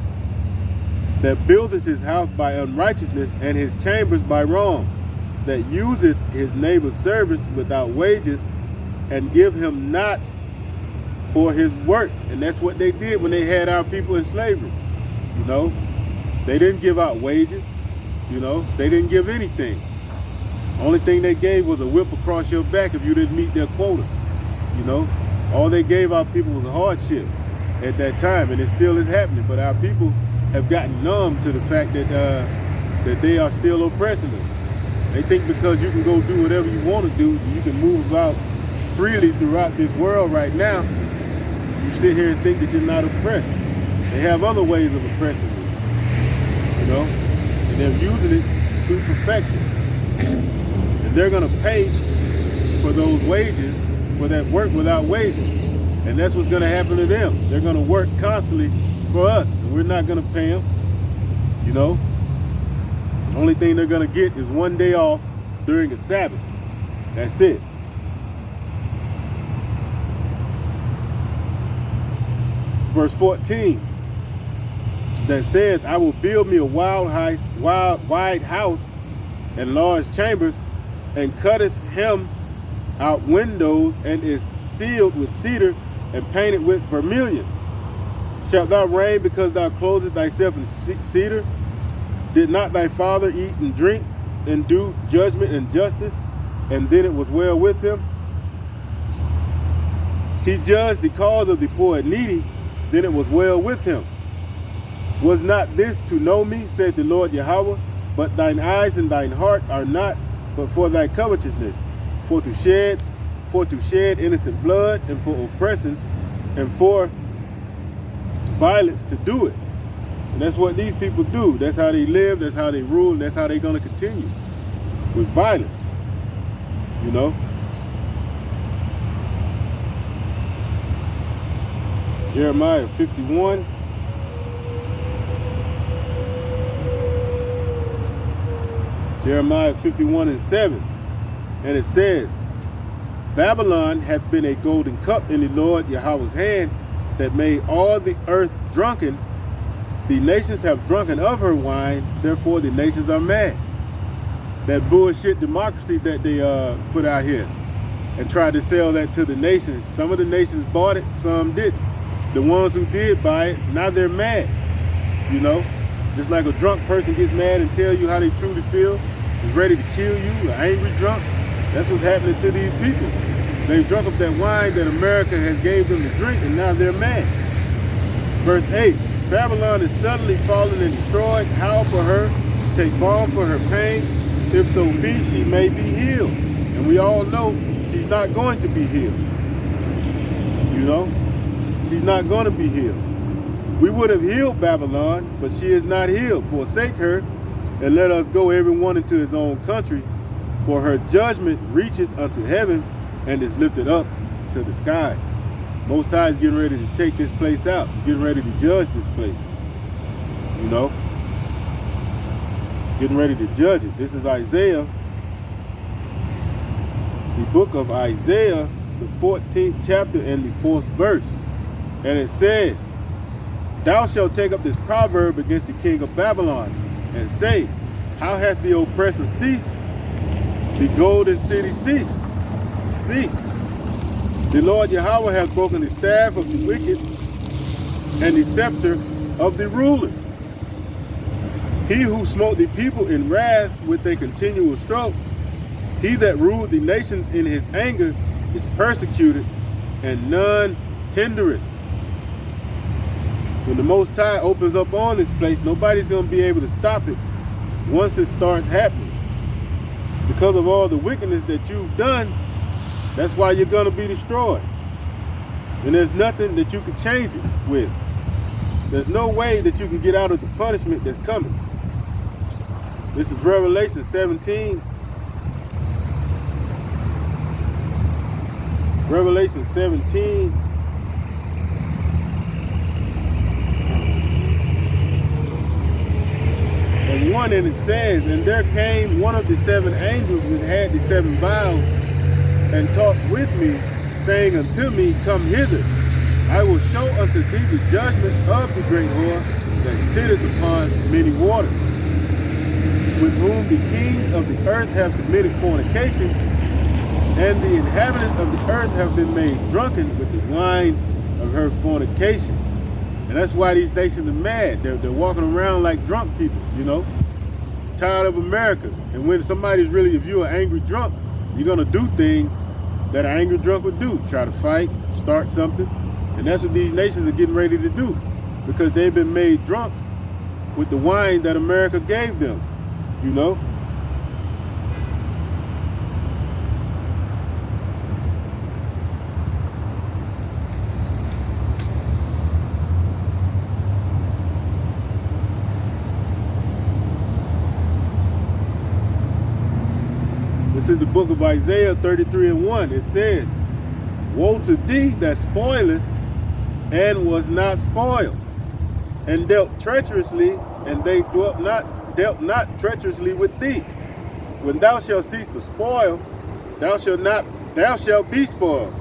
that buildeth his house by unrighteousness, and his chambers by wrong, that useth his neighbor's service without wages, and give him not for his work. And that's what they did when they had our people in slavery. You know, they didn't give out wages. You know, they didn't give anything. Only thing they gave was a whip across your back if you didn't meet their quota. You know, all they gave our people was a hardship at that time, and it still is happening. But our people have gotten numb to the fact that that they are still oppressing us. They think because you can go do whatever you want to do, you can move about freely throughout this world right now. You sit here and think that you're not oppressed. They have other ways of oppressing you, you know, and they're using it to perfection. And they're going to pay for those wages, for that work without wages. And that's what's going to happen to them. They're going to work constantly for us, and we're not going to pay them. You know, the only thing they're going to get is one day off during a Sabbath. That's it. Verse 14, that says, I will build me a wide house and large chambers, and cutteth him out windows, and is sealed with cedar, and painted with vermilion. Shalt thou reign because thou closest thyself in cedar? Did not thy father eat and drink, and do judgment and justice, and then it was well with him? He judged the cause of the poor and needy, then it was well with him. Was not this to know me, said the Lord Yahweh? But thine eyes and thine heart are not, but for thy covetousness, for to shed innocent blood, and for oppression, and for violence to do it. And that's what these people do. That's how they live, that's how they rule, and that's how they're going to continue, with violence, you know. Jeremiah 51. Jeremiah 51 and 7. And it says, Babylon hath been a golden cup in the Lord Yahweh's hand, that made all the earth drunken. The nations have drunken of her wine, therefore the nations are mad. That bullshit democracy that they put out here and tried to sell that to the nations. Some of the nations bought it, some didn't. The ones who did buy it, now they're mad. You know, Just like a drunk person gets mad and tell you how they truly feel, is ready to kill you, an angry drunk. That's what's happening to these people. They've drunk up that wine that America has gave them to drink, and now they're mad. Verse 8, Babylon is suddenly fallen and destroyed. Howl for her, take balm for her pain. If so be, she may be healed. And we all know she's not going to be healed. You know, she's not going to be healed. We would have healed Babylon, but she is not healed. Forsake her, and let us go every one into his own country. For her judgment reacheth unto heaven, and is lifted up to the sky. Most High is getting ready to take this place out. He's getting ready to judge this place. You know? Getting ready to judge it. This is Isaiah, the book of Isaiah, the 14th chapter and the 4th verse. And it says, Thou shalt take up this proverb against the king of Babylon, and say, How hath the oppressor ceased? The golden city ceased. The Lord Yahweh hath broken the staff of the wicked and the scepter of the rulers. He who smote the people in wrath with a continual stroke, he that ruled the nations in his anger, is persecuted, and none hindereth. When the Most High opens up on this place, nobody's going to be able to stop it once it starts happening. Because of all the wickedness that you've done, that's why you're going to be destroyed. And there's nothing that you can change it with. There's no way that you can get out of the punishment that's coming. This is Revelation 17. Revelation 17. And 1, and it says, And there came one of the 7 angels which had the 7 vials, and talked with me, saying unto me, Come hither, I will show unto thee the judgment of the great whore that sitteth upon many waters, with whom the kings of the earth have committed fornication, and the inhabitants of the earth have been made drunken with the wine of her fornication. And that's why these nations are mad. They're walking around like drunk people, you know, tired of America. And when somebody's really, if you're an angry drunk, you're going to do things that an angry drunk would do. Try to fight, start something. And that's what these nations are getting ready to do, because they've been made drunk with the wine that America gave them, you know. This is the book of Isaiah 33:1. It says, Woe to thee that spoilest, and was not spoiled, and dealt treacherously, and they dealt not treacherously with thee. When thou shalt cease to spoil, thou shalt be spoiled.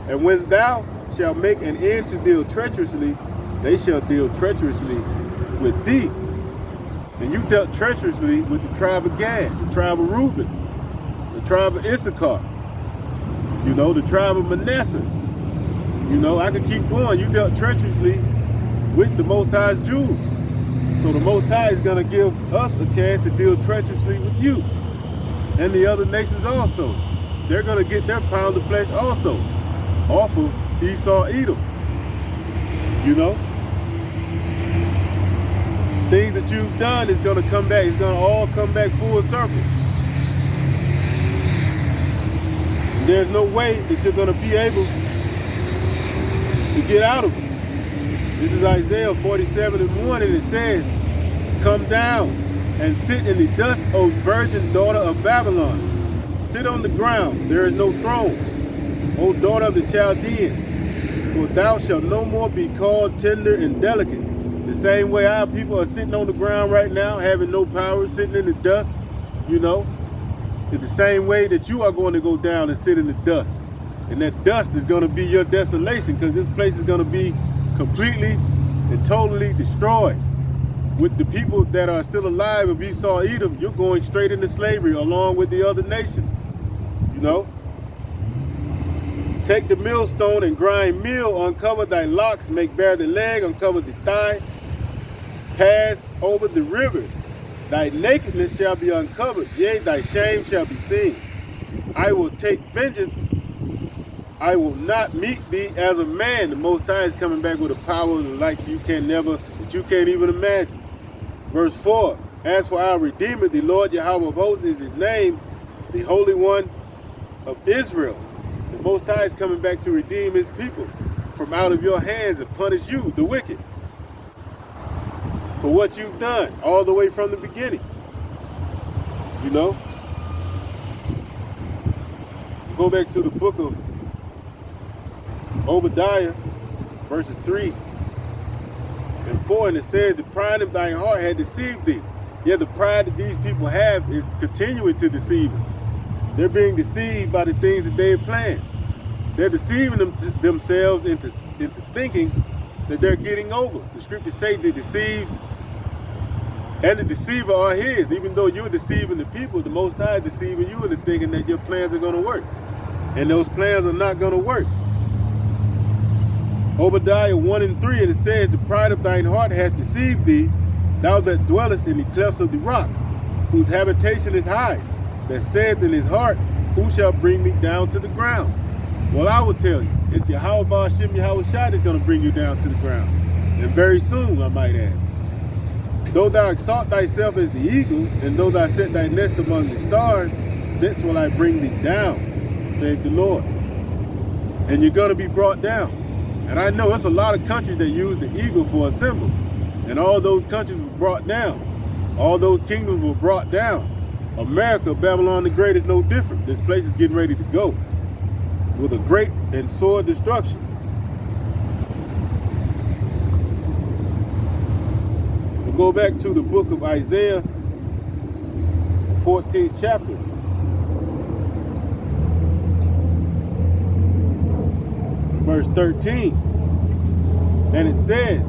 And when thou shalt make an end to deal treacherously, they shall deal treacherously with thee. And you dealt treacherously with the tribe of Gad, the tribe of Reuben, the tribe of Issachar, you know, the tribe of Manasseh. You know, I could keep going. You dealt treacherously with the Most High's Jews. So the Most High is going to give us a chance to deal treacherously with you. And the other nations also. They're going to get their pound of flesh also off of Esau, Edom. You know? Things that you've done is going to come back. It's going to all come back full circle. There's no way that you're going to be able to get out of it. This is Isaiah 47:1, and it says, Come down and sit in the dust, O virgin daughter of Babylon. Sit on the ground, there is no throne, O daughter of the Chaldeans. For thou shalt no more be called tender and delicate. The same way our people are sitting on the ground right now, having no power, sitting in the dust, you know. It's the same way that you are going to go down and sit in the dust. And that dust is going to be your desolation, because this place is going to be completely and totally destroyed. With the people that are still alive of Esau, Edom, you're going straight into slavery along with the other nations. You know? Take the millstone and grind meal, uncover thy locks, make bare the leg, uncover the thigh. Pass over the rivers. Thy nakedness shall be uncovered, yea, thy shame shall be seen. I will take vengeance. I will not meet thee as a man. The Most High is coming back with a power and light that you can't even imagine. Verse 4, as for our Redeemer, the Lord Yahweh of hosts is his name, the Holy One of Israel. The Most High is coming back to redeem his people from out of your hands and punish you, the wicked, for what you've done all the way from the beginning. You know? Go back to the book of Obadiah, verses 3 and 4, and it says, the pride of thine heart had deceived thee. Yeah, the pride that these people have is continuing to deceive them. They're being deceived by the things that they have planned. They're deceiving themselves into thinking that they're getting over. The scriptures say they deceive, and the deceiver are his. Even though you're deceiving the people, the Most High is deceiving you into thinking that your plans are going to work. And those plans are not going to work. Obadiah 1 and 3, and it says, the pride of thine heart hath deceived thee, thou that dwellest in the clefts of the rocks, whose habitation is high, that saith in his heart, who shall bring me down to the ground? Well, I will tell you, it's Yahweh Ba'ashem Yahweh Shai that's going to bring you down to the ground. And very soon, I might add. Though thou exalt thyself as the eagle, and though thou set thy nest among the stars, thence will I bring thee down, saith the Lord. And you're going to be brought down. And I know it's a lot of countries that use the eagle for a symbol. And all those countries were brought down. All those kingdoms were brought down. America, Babylon the Great, is no different. This place is getting ready to go with a great and sore destruction. We'll go back to the book of Isaiah, 14th chapter. Verse 13, and it says,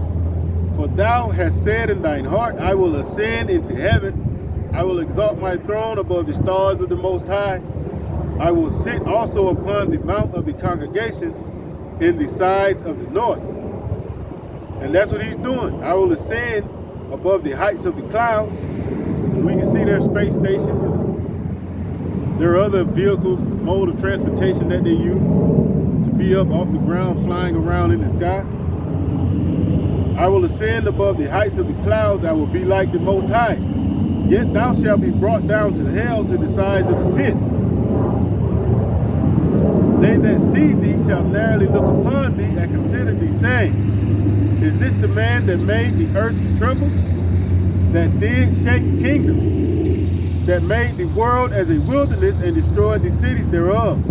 for thou hast said in thine heart, I will ascend into heaven, I will exalt my throne above the stars of the Most High, I will sit also upon the mount of the congregation in the sides of the north. And that's what he's doing. I will ascend above the heights of the clouds. And we can see their space station. There are other vehicles, mode of transportation that they use to be up off the ground, flying around in the sky. I will ascend above the heights of the clouds. I will be like the Most High. Yet thou shalt be brought down to hell, to the sides of the pit. They that see thee shall narrowly look upon thee and consider thee, saying, is this the man that made the earth to tremble, that did shake kingdoms, that made the world as a wilderness and destroyed the cities thereof,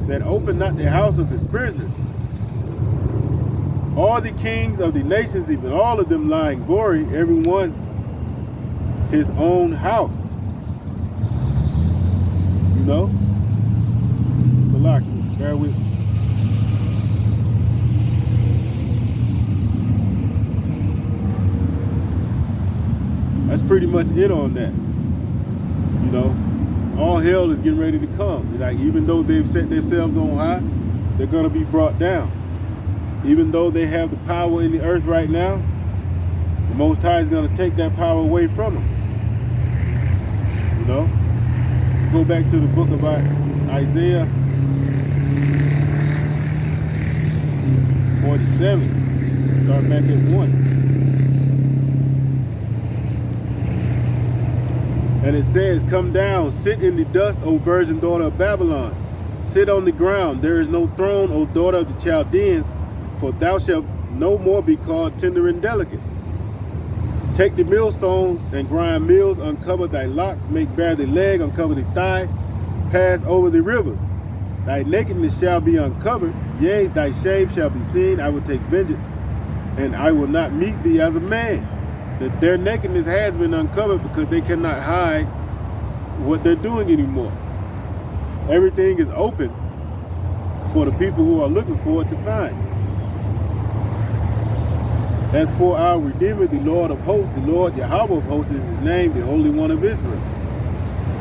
that opened not the house of his prisoners? All the kings of the nations, even all of them lie in glory, every one his own house. You know? So like, bear with me. That's pretty much it on that. You know, all hell is getting ready to come. Like, even though they've set themselves on high, they're going to be brought down. Even though they have the power in the earth right now, the Most High is going to take that power away from them. You know? Go back to the book of Isaiah 47. Start back at 1. And it says, come down, sit in the dust, O virgin daughter of Babylon. Sit on the ground. There is no throne, O daughter of the Chaldeans, for thou shalt no more be called tender and delicate. Take the millstones and grind mills, uncover thy locks, make bare the leg, uncover the thigh, pass over the rivers. Thy nakedness shall be uncovered, yea, thy shame shall be seen. I will take vengeance, and I will not meet thee as a man. That their nakedness has been uncovered because they cannot hide what they're doing anymore. Everything is open for the people who are looking for it to find. As for our Redeemer, the Lord of hosts, the Lord Yahweh of hosts is his name, the Holy One of Israel.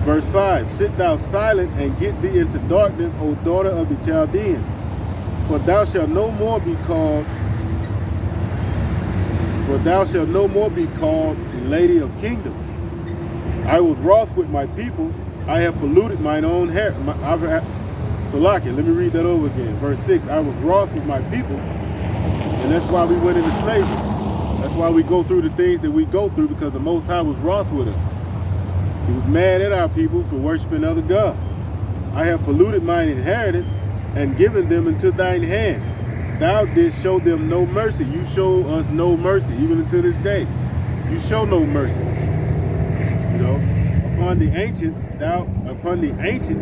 Verse 5, sit thou silent and get thee into darkness, O daughter of the Chaldeans. For thou shalt no more be called and lady of kingdoms. I was wroth with my people. I have polluted mine own hair. Salaki, let me read that over again. Verse 6, I was wroth with my people, and that's why we went into slavery. That's why we go through the things that we go through, because the Most High was wroth with us. He was mad at our people for worshiping other gods. I have polluted mine inheritance and given them into thine hand. Thou didst show them no mercy. You show us no mercy, even unto this day. You show no mercy. You know, upon the ancient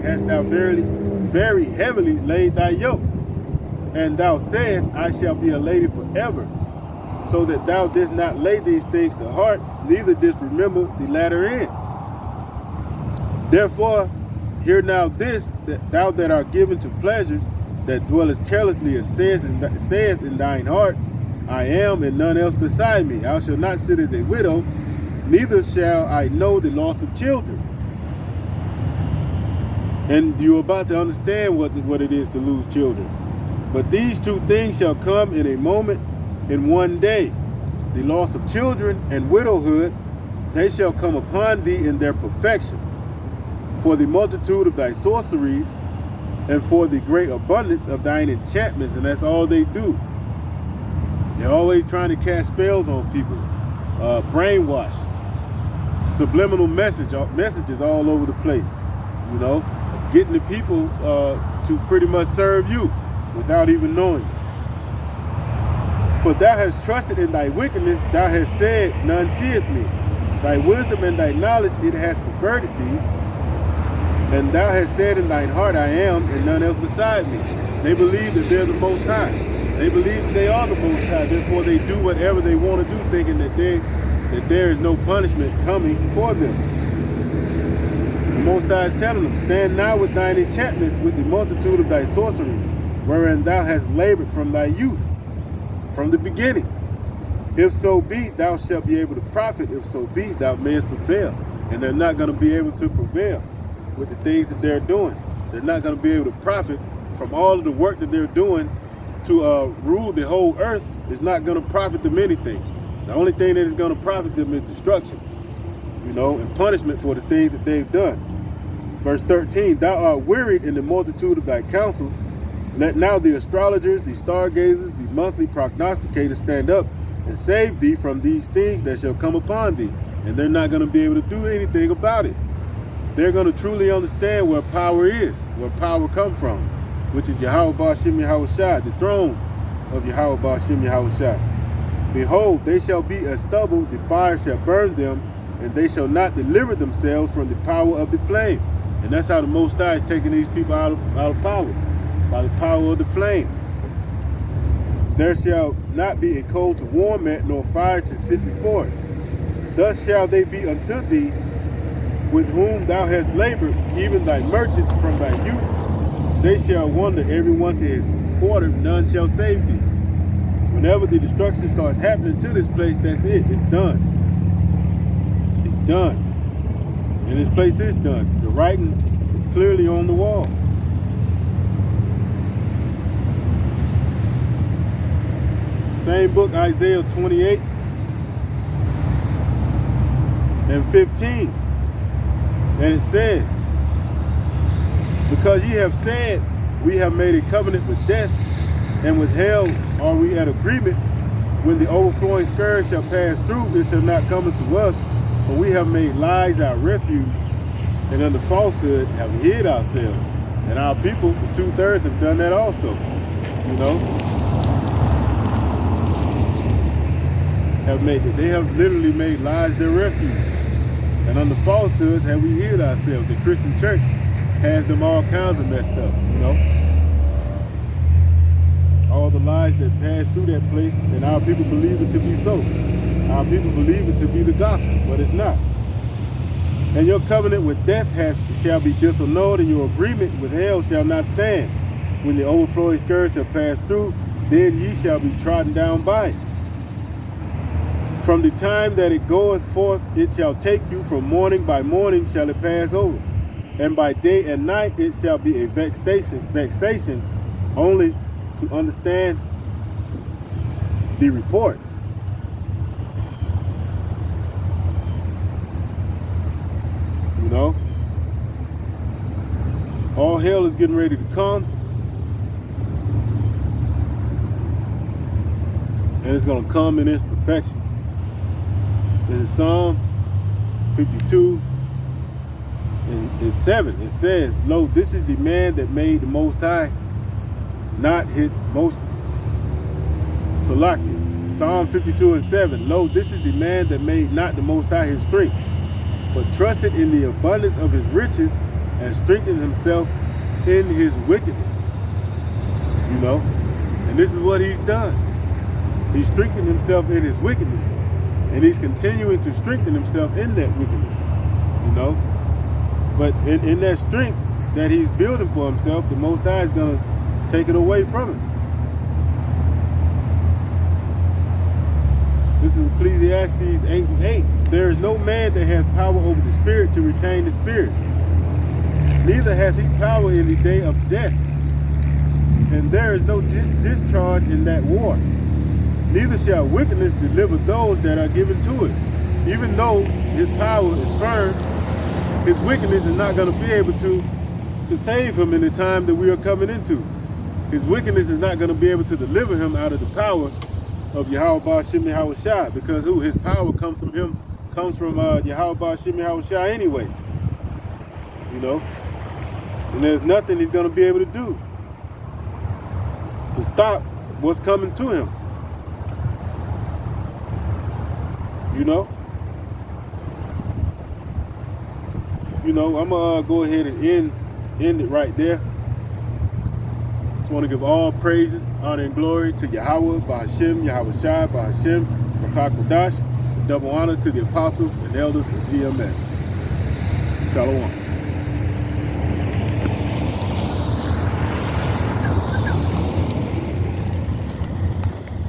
hast thou very heavily laid thy yoke. And thou sayest, I shall be a lady forever. So that thou didst not lay these things to heart, neither didst remember the latter end. Therefore, hear now this, that thou that art given to pleasures, that dwellest carelessly, and sayest in thine heart, I am and none else beside me. I shall not sit as a widow, neither shall I know the loss of children. And you're about to understand what it is to lose children. But these two things shall come in a moment, in one day. The loss of children and widowhood, they shall come upon thee in their perfection. For the multitude of thy sorceries, and for the great abundance of thine enchantments, and that's all they do. They're always trying to cast spells on people, brainwash, subliminal messages all over the place, you know, getting the people to pretty much serve you without even knowing. For thou hast trusted in thy wickedness, thou hast said, none seeth me. Thy wisdom and thy knowledge it has perverted thee. And thou hast said in thine heart, I am, and none else beside me. They believe that they're the Most High. They believe that they are the Most High. Therefore, they do whatever they want to do, thinking that there is no punishment coming for them. The Most High is telling them, stand now with thine enchantments, with the multitude of thy sorceries, wherein thou hast labored from thy youth, from the beginning. If so be, thou shalt be able to profit. If so be, thou mayest prevail. And they're not going to be able to prevail with the things that they're doing. They're not going to be able to profit from all of the work that they're doing to rule the whole earth. Is not going to profit them anything. The only thing that is going to profit them is destruction, you know, and punishment for the things that they've done. Verse 13, thou art wearied in the multitude of thy counsels. Let now the astrologers, the stargazers, the monthly prognosticators stand up and save thee from these things that shall come upon thee. And they're not going to be able to do anything about it. They're going to truly understand where power is, where power comes from, which is Yahweh Ba'Shem Yahushua, the throne of Yahweh Ba'Shem Yahushua. Behold, they shall be as stubble, the fire shall burn them, and they shall not deliver themselves from the power of the flame. And that's how the Most High is taking these people out of power, by the power of the flame. There shall not be a coal to warm it, nor fire to sit before it. Thus shall they be unto thee, with whom thou hast labored, even thy merchants from thy youth. They shall wander every one to his quarter, none shall save thee. Whenever the destruction starts happening to this place, that's it. It's done. It's done. And this place is done. The writing is clearly on the wall. Same book, Isaiah 28 and 15. And it says, because ye have said, we have made a covenant with death, and with hell are we at agreement. When the overflowing scourge shall pass through, it shall not come unto us. For we have made lies our refuge, and under falsehood have hid ourselves. And our people, for 2/3, have done that also. You know, they have literally made lies their refuge. And under falsehoods have we hid ourselves. The Christian church has them all kinds of messed up, you know. All the lies that pass through that place, and our people believe it to be so. Our people believe it to be the gospel, but it's not. And your covenant with death shall be disannulled, and your agreement with hell shall not stand. When the overflowing scourge shall pass through, then ye shall be trodden down by it. From the time that it goeth forth, it shall take you. From morning by morning shall it pass over. And by day and night it shall be a vexation only to understand the report. hell is getting ready to come. And it's going to come in its perfection. In Psalm 52 and 7, it says, lo, this is the man that made the Most High, not his most Salakia. Psalm 52 and 7, lo, this is the man that made not the Most High his strength, but trusted in the abundance of his riches and strengthened himself in his wickedness. You know? And this is what he's done. He strengthened himself in his wickedness. And he's continuing to strengthen himself in that wickedness. You know? But in that strength that he's building for himself, the Most High is going to take it away from him. This is Ecclesiastes 8 and 8. There is no man that has power over the spirit to retain the spirit. Neither hath he power in the day of death. And there is no discharge in that war. Neither shall wickedness deliver those that are given to it. Even though his power is firm, his wickedness is not going to be able to save him in the time that we are coming into. His wickedness is not going to be able to deliver him out of the power of Yahweh Ba'Shem Yahweh Shai, because his power comes from him, comes from Yahweh Ba'Shem Yahweh Shai anyway. You know? And there's nothing he's going to be able to do to stop what's coming to him. You know? You know, I'm going to go ahead and end it right there. Just want to give all praises, honor, and glory to Yahweh, Ba'Shem, Yahweh Shai, Ba'Shem, B'Chakodash. Double honor to the apostles and elders of GMS. Shalom.